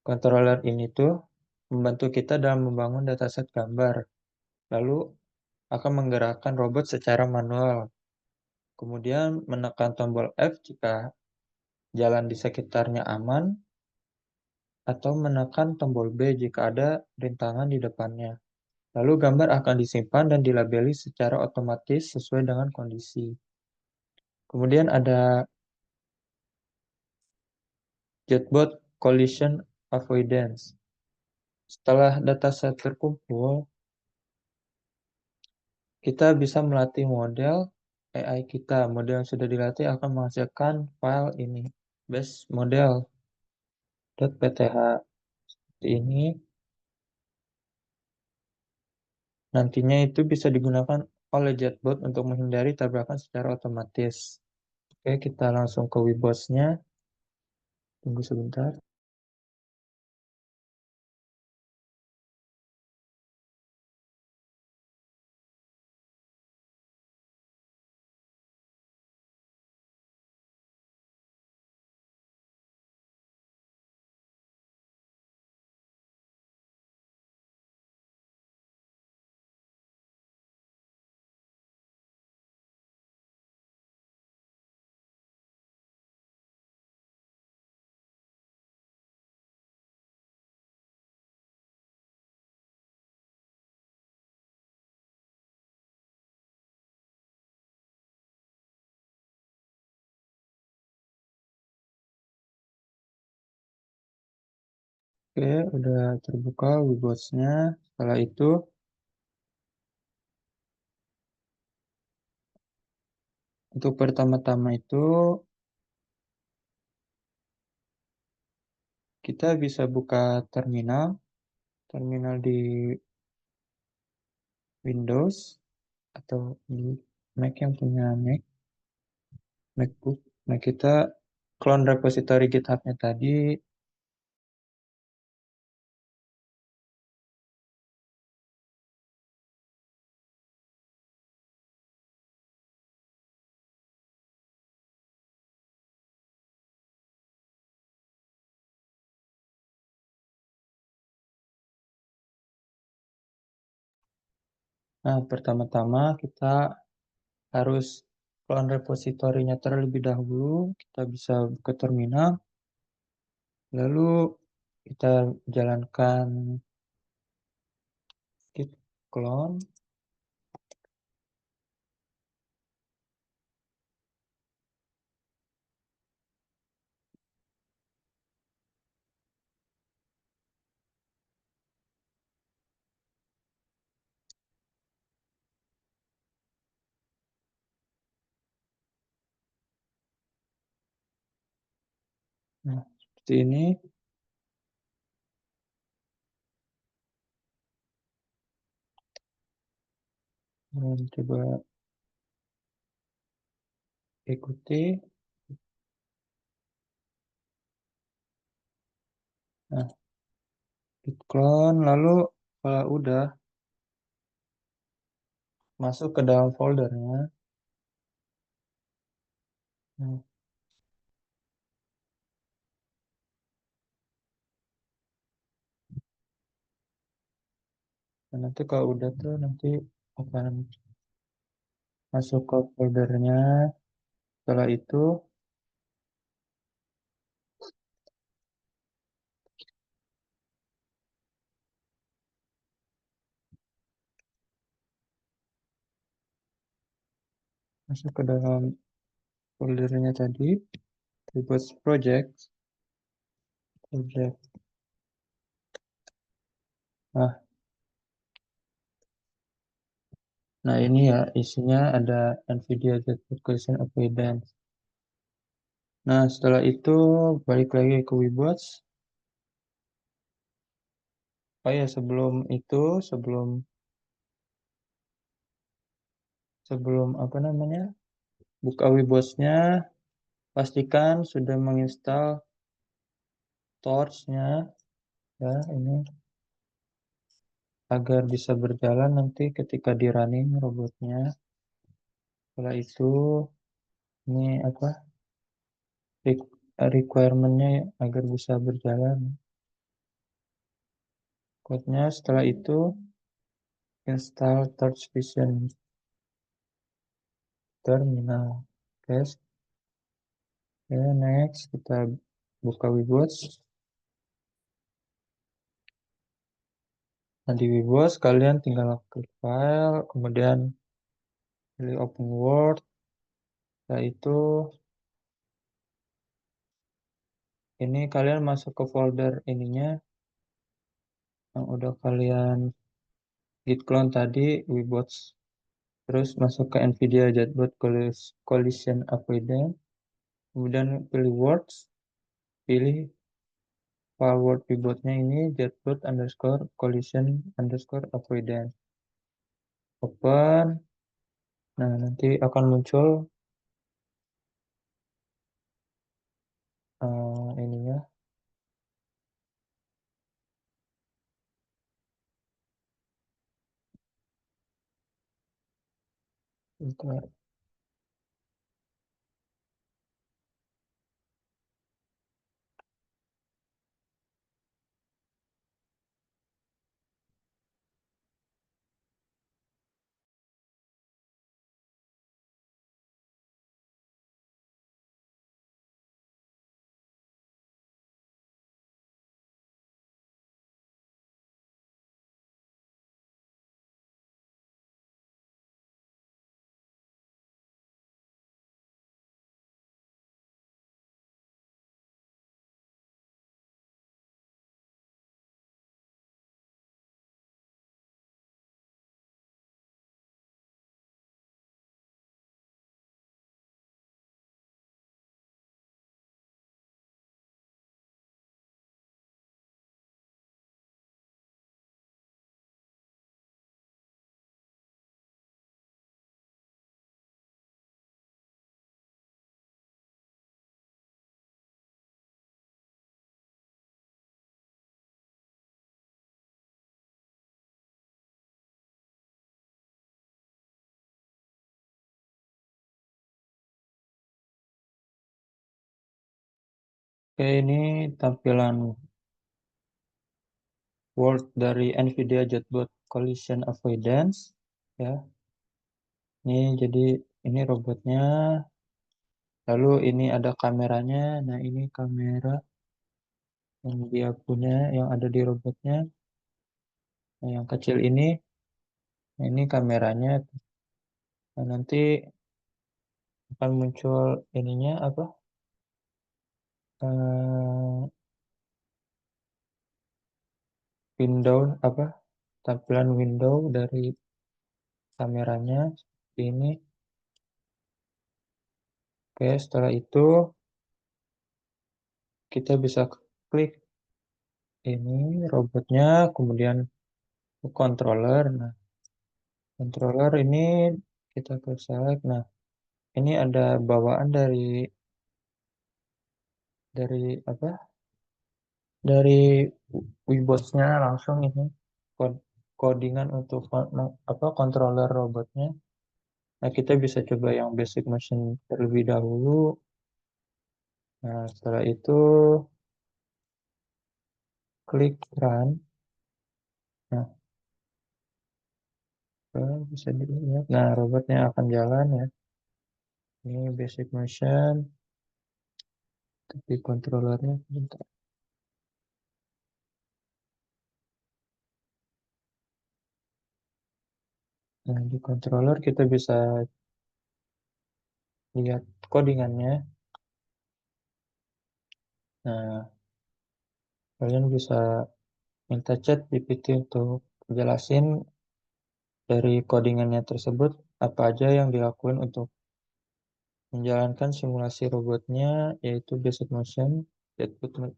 Controller ini tuh membantu kita dalam membangun dataset gambar. Lalu akan menggerakkan robot secara manual. Kemudian menekan tombol F jika jalan di sekitarnya aman. atau menekan tombol B jika ada rintangan di depannya. Lalu gambar akan disimpan dan dilabeli secara otomatis sesuai dengan kondisi. Kemudian ada Jetbot Collision Avoidance. Setelah dataset terkumpul, kita bisa melatih model AI kita. Model yang sudah dilatih akan menghasilkan file ini, base model.pth. Seperti ini. Nantinya itu bisa digunakan oleh Jetbot untuk menghindari tabrakan secara otomatis. Oke, kita langsung ke Webos-nya. Tunggu sebentar. Oke, udah terbuka Webos-nya. Setelah itu, untuk pertama-tama itu, kita bisa buka terminal di Windows, atau di Mac yang punya MacBook. Nah, kita clone repository GitHub-nya tadi. Nah, pertama-tama kita harus clone repositorinya terlebih dahulu. Kita bisa buka terminal. Lalu kita jalankan git clone. Nah, seperti ini. Dan coba ikuti. Nah, git clone. Lalu kalau udah masuk ke dalam foldernya. Nah, dan nanti kalau udah tuh nanti akan masuk ke foldernya. Setelah itu masuk ke dalam foldernya tadi. Reports project. Nah, ini ya isinya ada NVIDIA Jetpack Collision Avoidance. Nah, setelah itu balik lagi ke Webos. Oh ya, sebelum itu, sebelum apa namanya, buka Webosnya, pastikan sudah menginstal Torch-nya, ya ini agar bisa berjalan nanti ketika di running robotnya. Setelah itu, ini apa, requirement-nya agar bisa berjalan. Code-nya setelah itu install Torch Vision terminal. Oke, next kita buka Webos. Nah, di Webos kalian tinggal klik file, kemudian pilih open Word. Setelah itu ini kalian masuk ke folder ininya yang udah kalian git clone tadi, Webos. Terus masuk ke NVIDIA Jetbot Collision Avoidance. Kemudian pilih Words, pilih file Word Webotnya ini jetbot underscore collision underscore avoidance. Open. Nah, nanti akan muncul ininya. Bentar. Oke, ini tampilan Word dari NVIDIA Jetbot Collision Avoidance. Ya, ini jadi ini robotnya. Lalu ini ada kameranya. Nah, ini kamera yang dia punya yang ada di robotnya. Nah, yang kecil ini kameranya. Nah, nanti akan muncul ininya apa? Eh, window apa? Tampilan window dari kameranya seperti ini. Oke, setelah itu kita bisa klik ini robotnya, kemudian ke controller. Nah, controller ini kita klik select. Nah, ini ada bawaan dari apa? Dari Webosnya langsung ini codingan untuk apa controller robotnya. Nah, kita bisa coba yang basic motion terlebih dahulu. Nah, setelah itu klik run. Nah, bisa dilihat. Nah, robotnya akan jalan ya. Ini basic motion, tapi controllernya bentar. Nah, di controller kita bisa lihat codingannya. Nah, kalian bisa minta chat GPT untuk jelasin dari codingannya tersebut apa aja yang dilakukan untuk menjalankan simulasi robotnya, yaitu basic motion, Deadwood.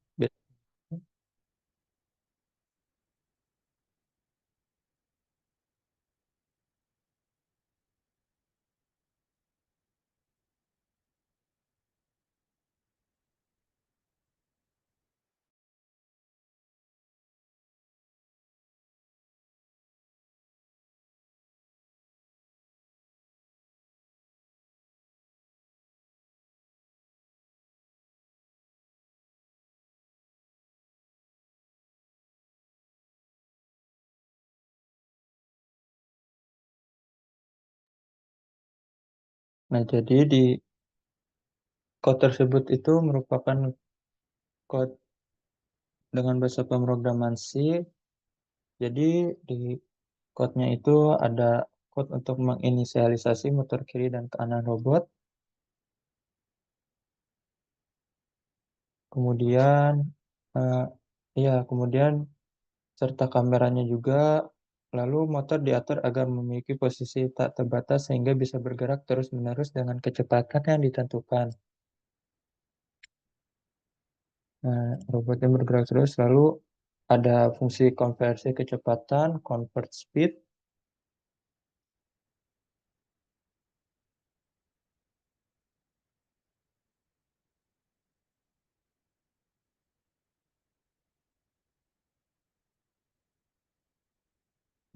Nah, jadi di code tersebut itu merupakan code dengan bahasa pemrograman C Jadi di code-nya itu ada code untuk menginisialisasi motor kiri dan kanan robot. Kemudian, eh, ya, kemudian serta kameranya juga. Lalu motor diatur agar memiliki posisi tak terbatas sehingga bisa bergerak terus-menerus dengan kecepatan yang ditentukan. Nah, robot yang bergerak terus, lalu ada fungsi konversi kecepatan, convert speed.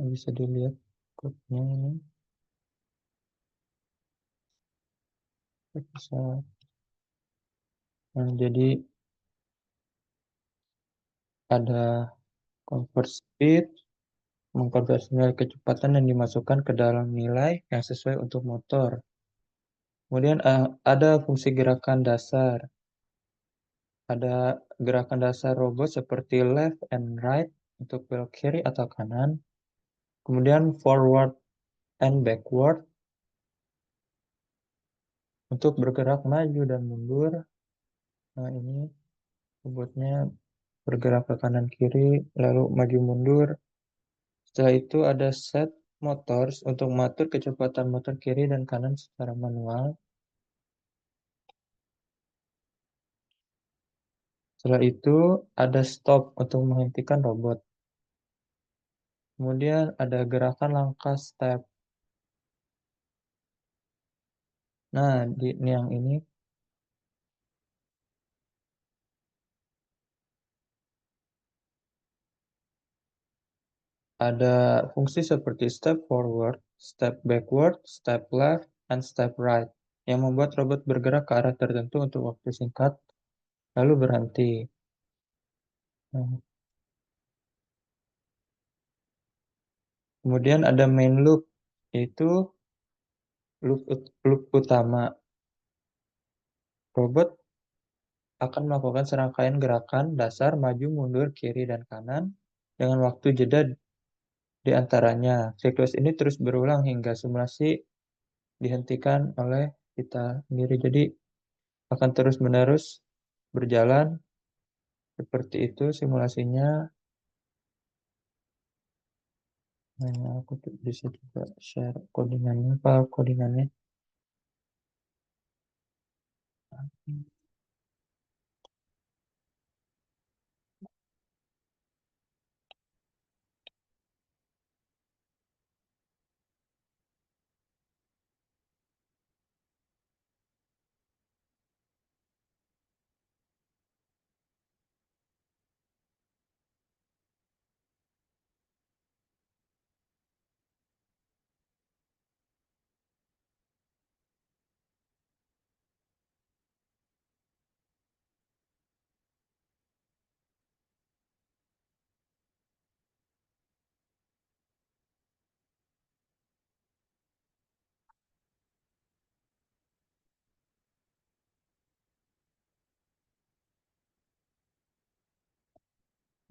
Yang bisa dilihat code-nya ini. Bisa. Nah, jadi ada convert speed, mengkonversi nilai kecepatan dan dimasukkan ke dalam nilai yang sesuai untuk motor. Kemudian ada fungsi gerakan dasar. Ada gerakan dasar robot seperti left and right untuk belok kiri atau kanan. Kemudian forward and backward untuk bergerak maju dan mundur. Nah, ini robotnya bergerak ke kanan kiri, lalu maju mundur. Setelah itu ada set motors untuk mengatur kecepatan motor kiri dan kanan secara manual. Setelah itu ada stop untuk menghentikan robot. Kemudian ada gerakan langkah step. Nah, di yang ini ada fungsi seperti step forward, step backward, step left, and step right yang membuat robot bergerak ke arah tertentu untuk waktu singkat, lalu berhenti. Nah, kemudian ada main loop, yaitu loop utama. Robot akan melakukan serangkaian gerakan dasar maju, mundur, kiri, dan kanan dengan waktu jeda di antaranya. Siklus ini terus berulang hingga simulasi dihentikan oleh kita sendiri. Jadi akan terus-menerus berjalan seperti itu simulasinya. Nah, aku bisa juga share codingannya, apa codingannya.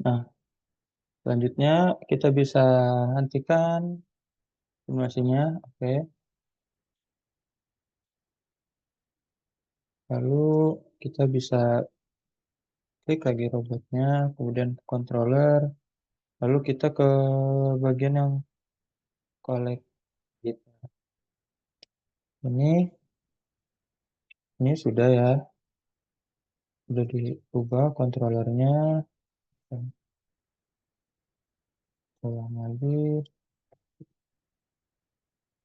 Nah, selanjutnya kita bisa hentikan simulasinya. Oke. Lalu kita bisa klik lagi robotnya, kemudian controller, lalu kita ke bagian yang collect gitu. Ini sudah ya, sudah diubah kontrolernya. Ulang lagi.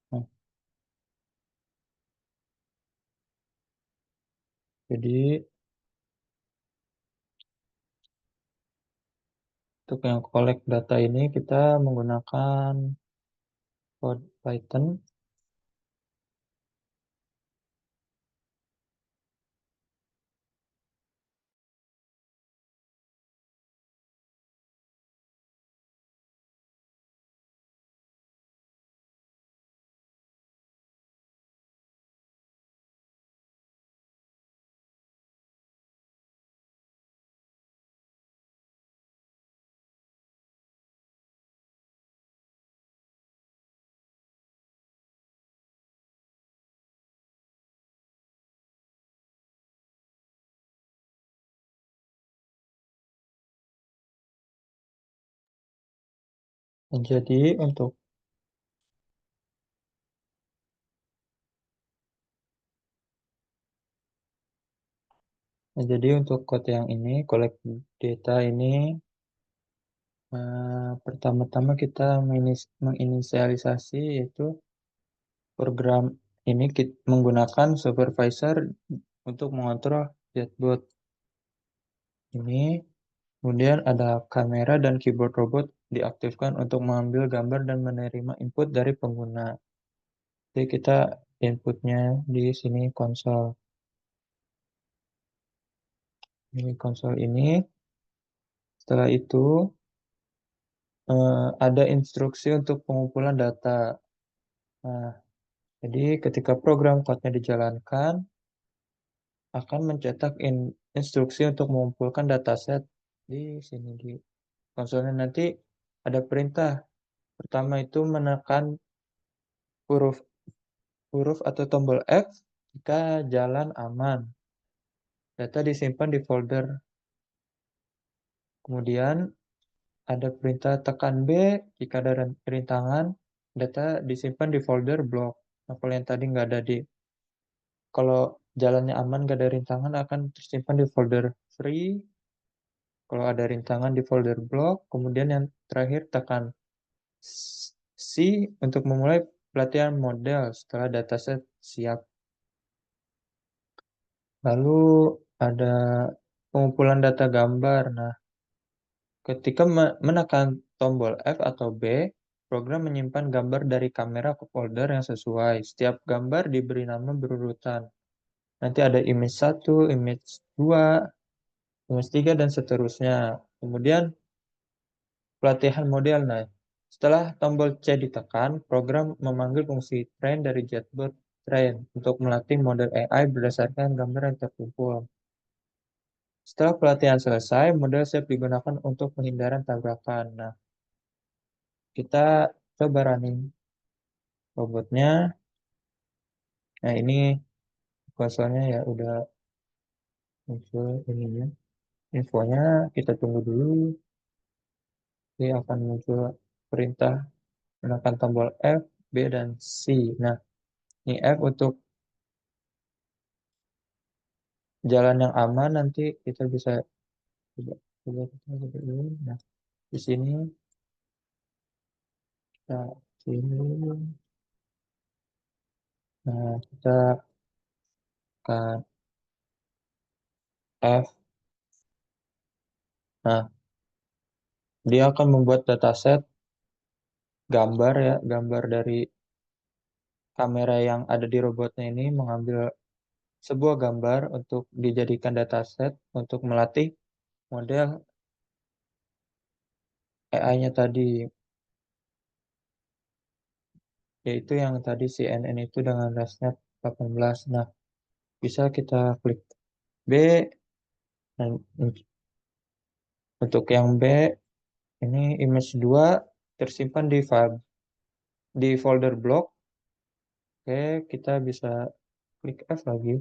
Nah, jadi untuk yang collect data ini kita menggunakan code Python. Jadi untuk code yang ini, collect data ini, pertama-tama kita menginisialisasi yaitu program ini menggunakan supervisor untuk mengontrol chatbot ini. Kemudian ada kamera dan keyboard robot diaktifkan untuk mengambil gambar dan menerima input dari pengguna. Jadi kita inputnya di sini konsol. Ini konsol ini. Setelah itu ada instruksi untuk pengumpulan data. Nah, jadi ketika program code-nya dijalankan, akan mencetak instruksi untuk mengumpulkan dataset di sini di konsolnya. Nanti ada perintah. Pertama itu menekan huruf huruf atau tombol F jika jalan aman. Data disimpan di folder. Kemudian ada perintah tekan B jika ada rintangan. Data disimpan di folder blok. Nah, kalau yang tadi nggak ada kalau jalannya aman nggak ada rintangan akan tersimpan di folder free. Kalau ada rintangan di folder blok. Kemudian yang terakhir tekan C untuk memulai pelatihan model setelah dataset siap. Lalu ada pengumpulan data gambar. Nah, ketika menekan tombol F atau B, program menyimpan gambar dari kamera ke folder yang sesuai. Setiap gambar diberi nama berurutan. Nanti ada image 1, image 2, image 3, dan seterusnya. Kemudian pelatihan model. Nah, setelah tombol C ditekan, program memanggil fungsi train dari JetBot Train untuk melatih model AI berdasarkan gambar yang terkumpul. Setelah pelatihan selesai, model siap digunakan untuk penghindaran tabrakan. Nah, kita coba running robotnya. Nah, ini konsolnya ya udah muncul ininya. Infonya kita tunggu dulu. Dia akan muncul perintah menekan tombol F, B, dan C. Nah, ini F untuk jalan yang aman nanti kita bisa coba kita coba dulu. Nah, di sini kita sini. Nah, kita akan F. Nah, dia akan membuat dataset gambar ya, gambar dari kamera yang ada di robotnya ini mengambil sebuah gambar untuk dijadikan dataset untuk melatih model AI-nya tadi, yaitu yang tadi CNN itu dengan rasnya 18. Nah, bisa kita klik B, dan untuk yang B, ini image 2 tersimpan di folder blok. Oke, kita bisa klik F lagi.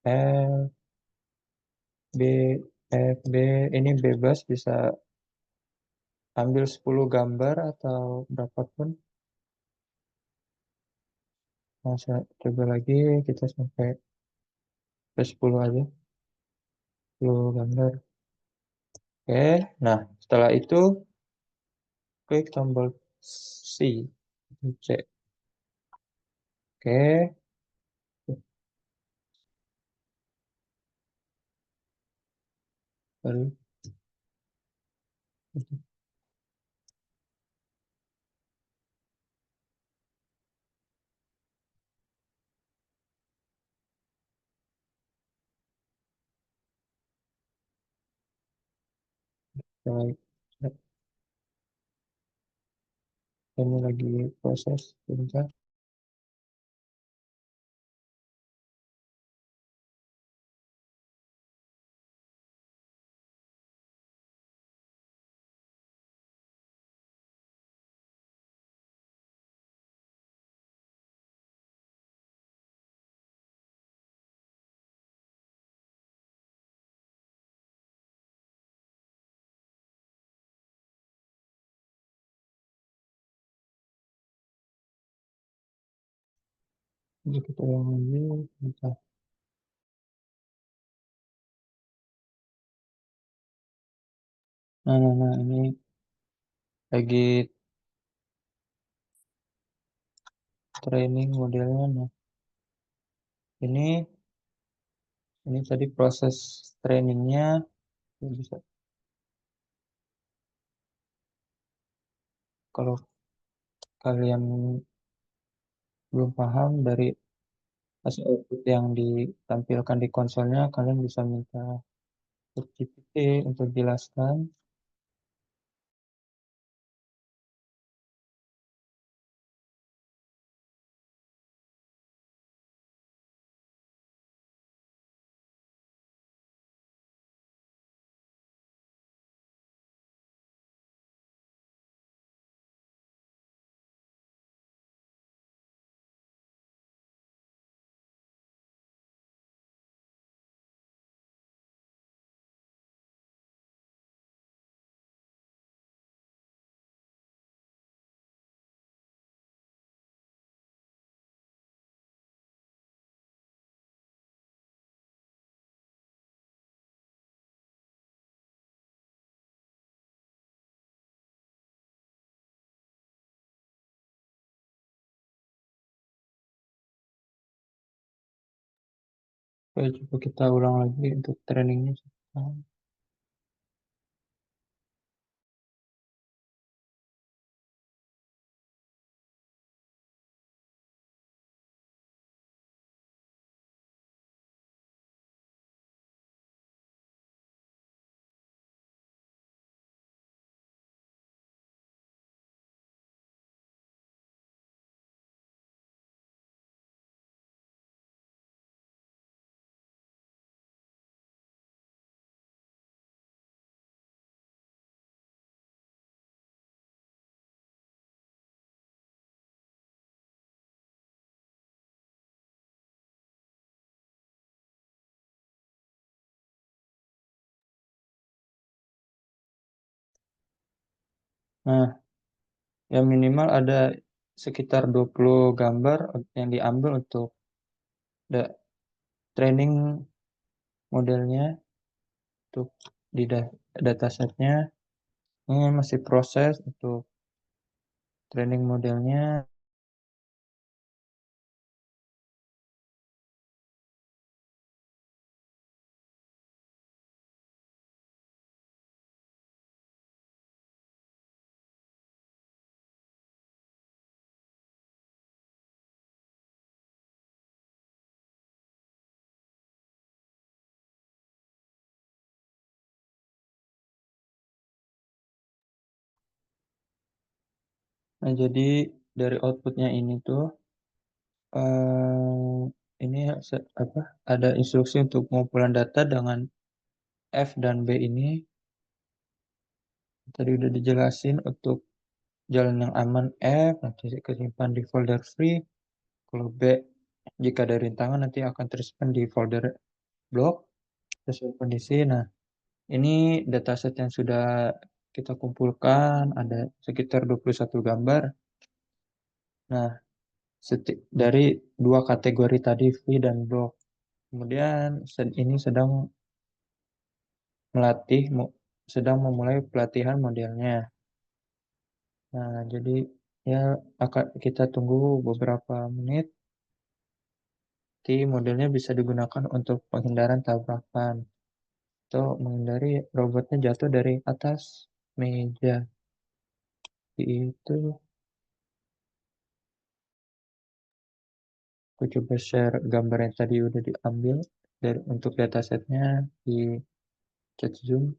F, B, F, B, ini bebas bisa ambil 10 gambar atau berapapun. Nah, saya coba lagi, kita sampai ke 10 aja, 10 gambar. Oke, nah setelah itu klik tombol C, C. Oke, baru mulai. Ini lagi proses, bentar. Jadi kita ulang lagi. Bentar. Nah, ini lagi training modelnya. Nah, ini ini tadi proses trainingnya. Bisa, kalau kalian belum paham dari hasil output yang ditampilkan di konsolnya, kalian bisa minta ChatGPT untuk jelaskan. Oke, coba kita ulang lagi untuk trainingnya. Nah, ya minimal ada sekitar 20 gambar yang diambil untuk training modelnya untuk di datasetnya. Ini masih proses untuk training modelnya. Nah, jadi dari outputnya ini tuh ini apa? Ada instruksi untuk pengumpulan data dengan F dan B ini. Tadi udah dijelasin untuk jalan yang aman F nanti kesimpan di folder free. Kalau B jika ada rintangan nanti akan tersimpan di folder block sesuai kondisi. Nah, ini dataset yang sudah kita kumpulkan ada sekitar 21 gambar. Nah, dari dua kategori tadi free dan block. Kemudian ini melatih sedang memulai pelatihan modelnya. Nah, jadi ya akan kita tunggu beberapa menit. Nanti modelnya bisa digunakan untuk penghindaran tabrakan atau menghindari robotnya jatuh dari atas meja. Itu aku coba share gambar yang tadi udah diambil untuk datasetnya di chat Zoom.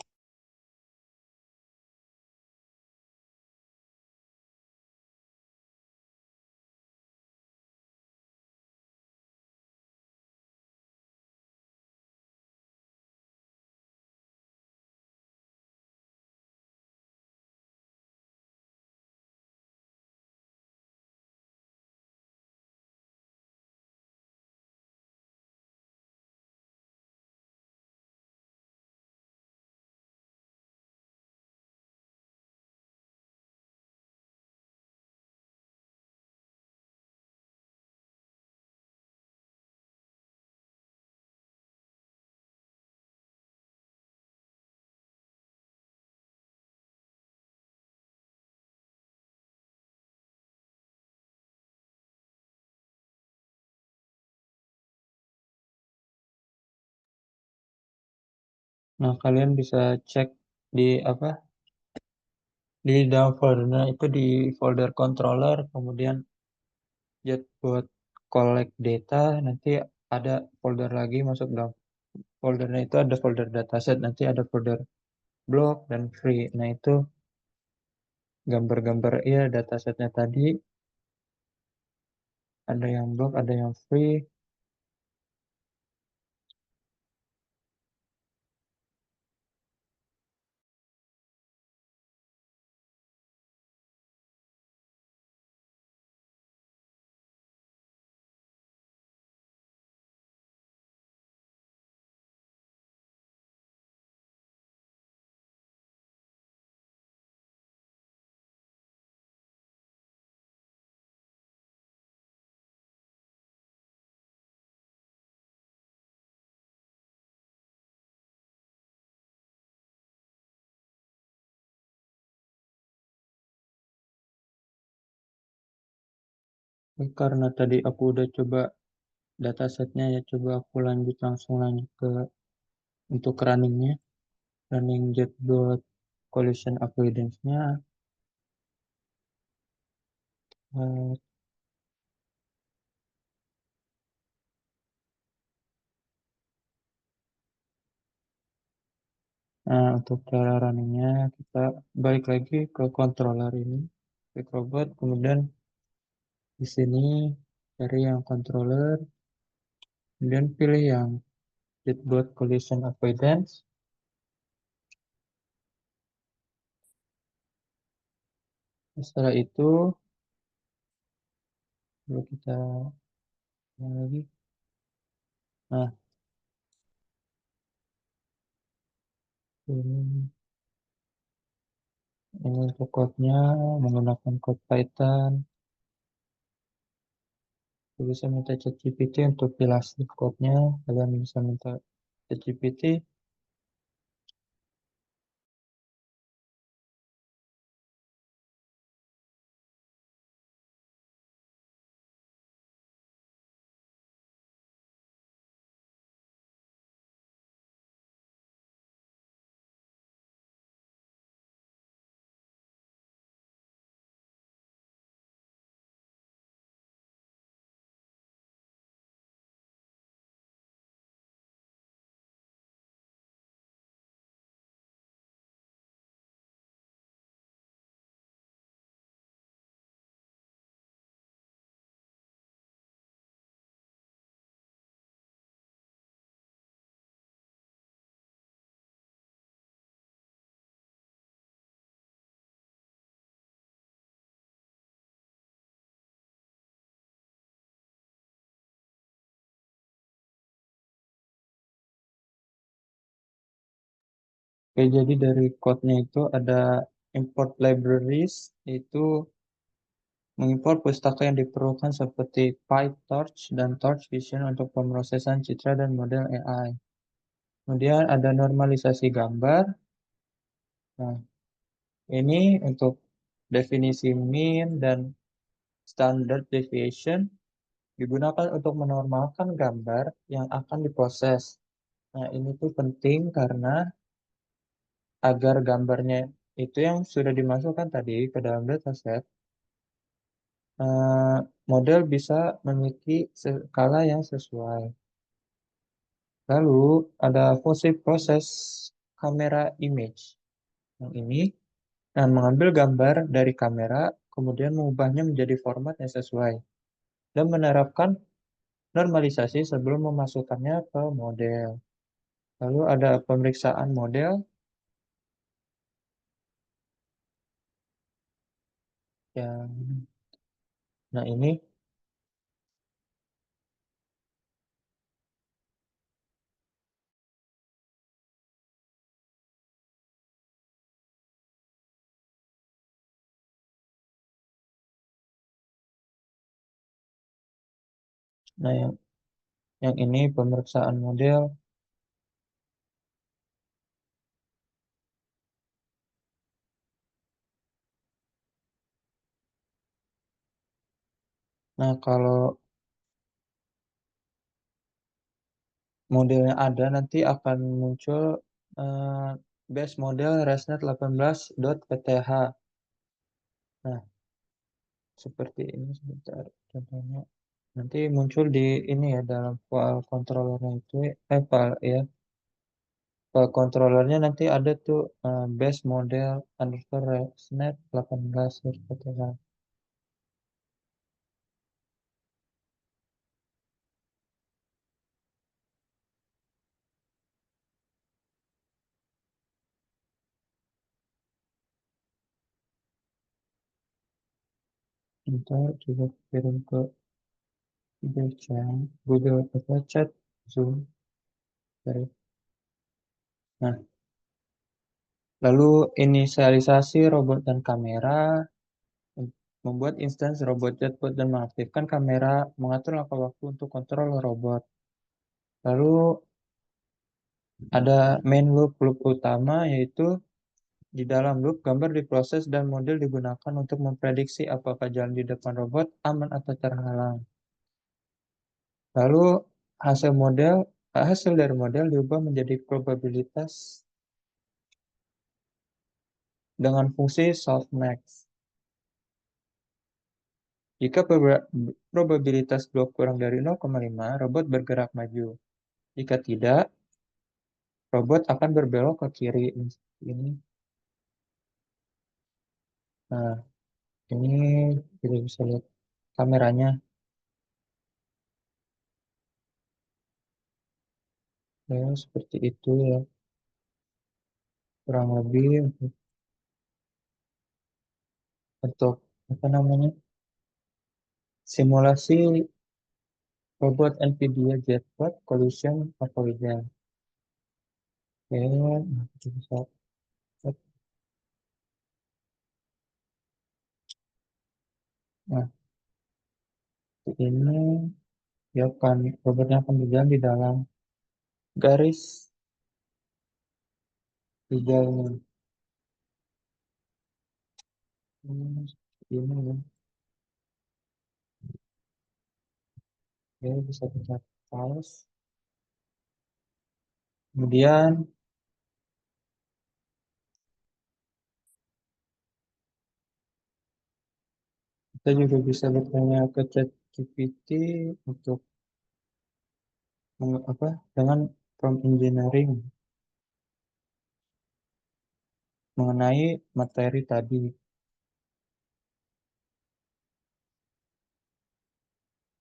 Nah, kalian bisa cek di apa? Di dalam foldernya itu di folder controller, kemudian buat collect data, nanti ada folder lagi masuk dalam foldernya itu ada folder dataset, nanti ada folder block dan free. Nah, itu gambar-gambar ya datasetnya tadi, ada yang block, ada yang free. Karena tadi aku udah coba datasetnya ya, coba aku langsung lanjut ke untuk runningnya, running Jetbot collision avoidance-nya. Eh, Nah, untuk cara runningnya kita balik lagi ke controller ini, klik robot, kemudian di sini cari yang controller, kemudian pilih yang Jetbot collision avoidance. Setelah itu lalu kita yang lagi. Nah, ini untuk code-nya menggunakan code Python. Kita bisa minta ChatGPT untuk jelasin code-nya. Kalian bisa minta ChatGPT. Oke, jadi dari code-nya itu ada import libraries, itu mengimpor pustaka yang diperlukan seperti PyTorch dan Torch Vision untuk pemrosesan citra dan model AI. Kemudian ada normalisasi gambar. Nah, ini untuk definisi mean dan standard deviation digunakan untuk menormalkan gambar yang akan diproses. Nah, ini tuh penting karena agar gambarnya itu yang sudah dimasukkan tadi ke dalam dataset, eh, model bisa memiliki skala yang sesuai. Lalu ada fungsi proses kamera image. Yang ini dan mengambil gambar dari kamera, kemudian mengubahnya menjadi format yang sesuai, dan menerapkan normalisasi sebelum memasukkannya ke model. Lalu ada pemeriksaan model yang, nah ini, nah yang ini pemeriksaan model. Nah, kalau modelnya ada nanti akan muncul base model ResNet 18.pth. Nah, seperti ini sebentar contohnya. Nanti muncul di ini ya dalam file controllernya itu file ya. File controllernya nanti ada tuh base model underscore ResNet 18.pth. Ntar coba kirim ke Google apa chat Zoom. Sorry. Nah, lalu inisialisasi robot dan kamera, membuat instance robot chatbot dan mengaktifkan kamera, mengatur langkah waktu untuk kontrol robot. Lalu ada main loop utama yaitu di dalam loop gambar diproses dan model digunakan untuk memprediksi apakah jalan di depan robot aman atau terhalang. Lalu hasil dari model diubah menjadi probabilitas dengan fungsi softmax. Jika probabilitas blok kurang dari 0,5, robot bergerak maju. Jika tidak, robot akan berbelok ke kiri. Ini. Nah, ini kita bisa lihat kameranya. Ya, seperti itu ya. Kurang lebih untuk apa namanya? Simulasi robot NVIDIA JetBot Collision Avoidance. Oke, nah, kita bisa lihat. Nah, ini ya kan robotnya akan berjalan di dalam garis hijau seperti ini ya. Oke, bisa kita pause. Kemudian kita juga bisa bertanya ke ChatGPT untuk apa dengan prompt engineering mengenai materi tadi,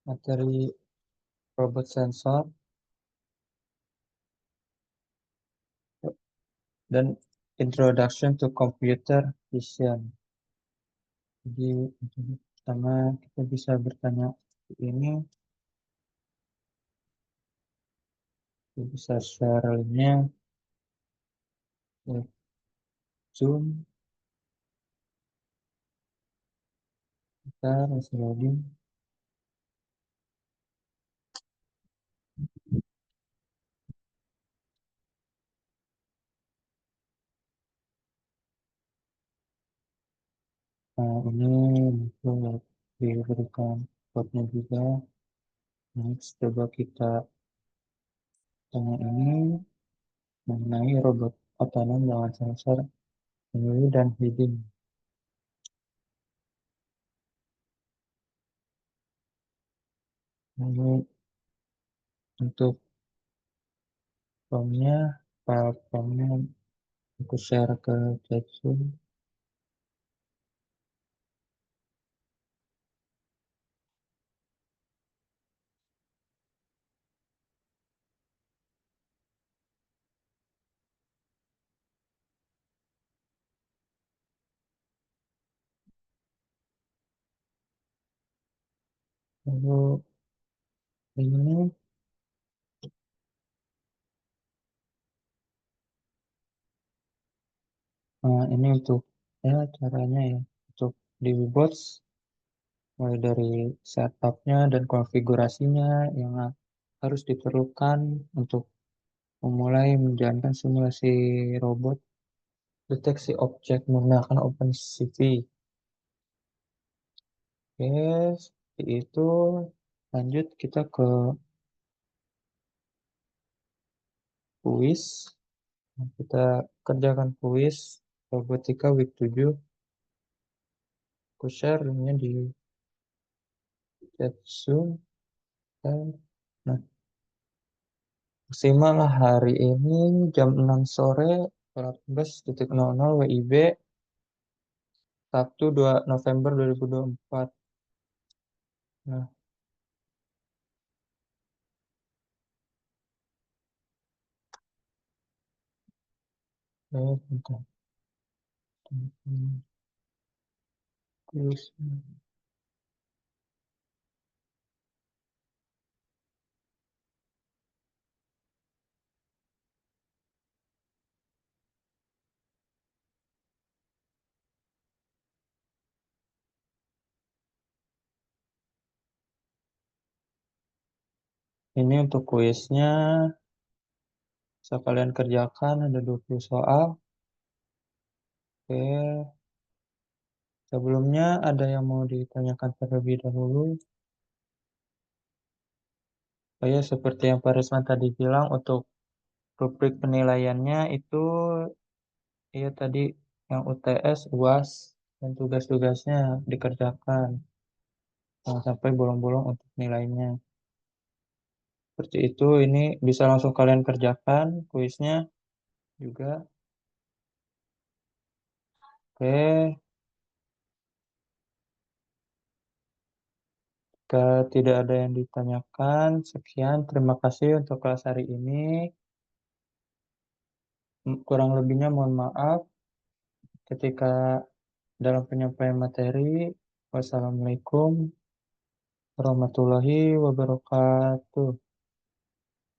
materi robot sensor dan introduction to computer vision. Jadi pertama kita bisa bertanya ini, kita bisa share linknya, ya, Zoom, kita masih loading. Nah, ini diberikan code-nya juga. Next, coba kita tanya ini mengenai robot otonom dengan sensor pengemudi dan hiding. Lalu untuk file formnya aku share ke chat Zoom. Lalu ini, ini untuk ya caranya ya untuk di bots mulai dari setupnya dan konfigurasinya yang harus diperlukan untuk memulai menjalankan simulasi robot deteksi objek menggunakan OpenCV. Oke, seperti itu. Lanjut kita ke kuis. Nah, kita kerjakan kuis robotika week 7. Aku share linknya di chat Zoom. Nah, maksimal lah hari ini jam 6 sore 18.00 WIB Sabtu 2 November 2024. Nah, bentar. Kuis. Ini untuk kuisnya bisa kalian kerjakan, ada 20 soal. Oke, sebelumnya ada yang mau ditanyakan terlebih dahulu. Oh ya, seperti yang Pak Risman tadi bilang, untuk rubrik penilaiannya itu ya tadi yang UTS, UAS, dan tugas-tugasnya dikerjakan. Jangan sampai bolong-bolong untuk nilainya. Seperti itu, ini bisa langsung kalian kerjakan kuisnya juga. Oke, jika tidak ada yang ditanyakan, sekian. Terima kasih untuk kelas hari ini. Kurang lebihnya mohon maaf ketika dalam penyampaian materi. Wassalamualaikum warahmatullahi wabarakatuh.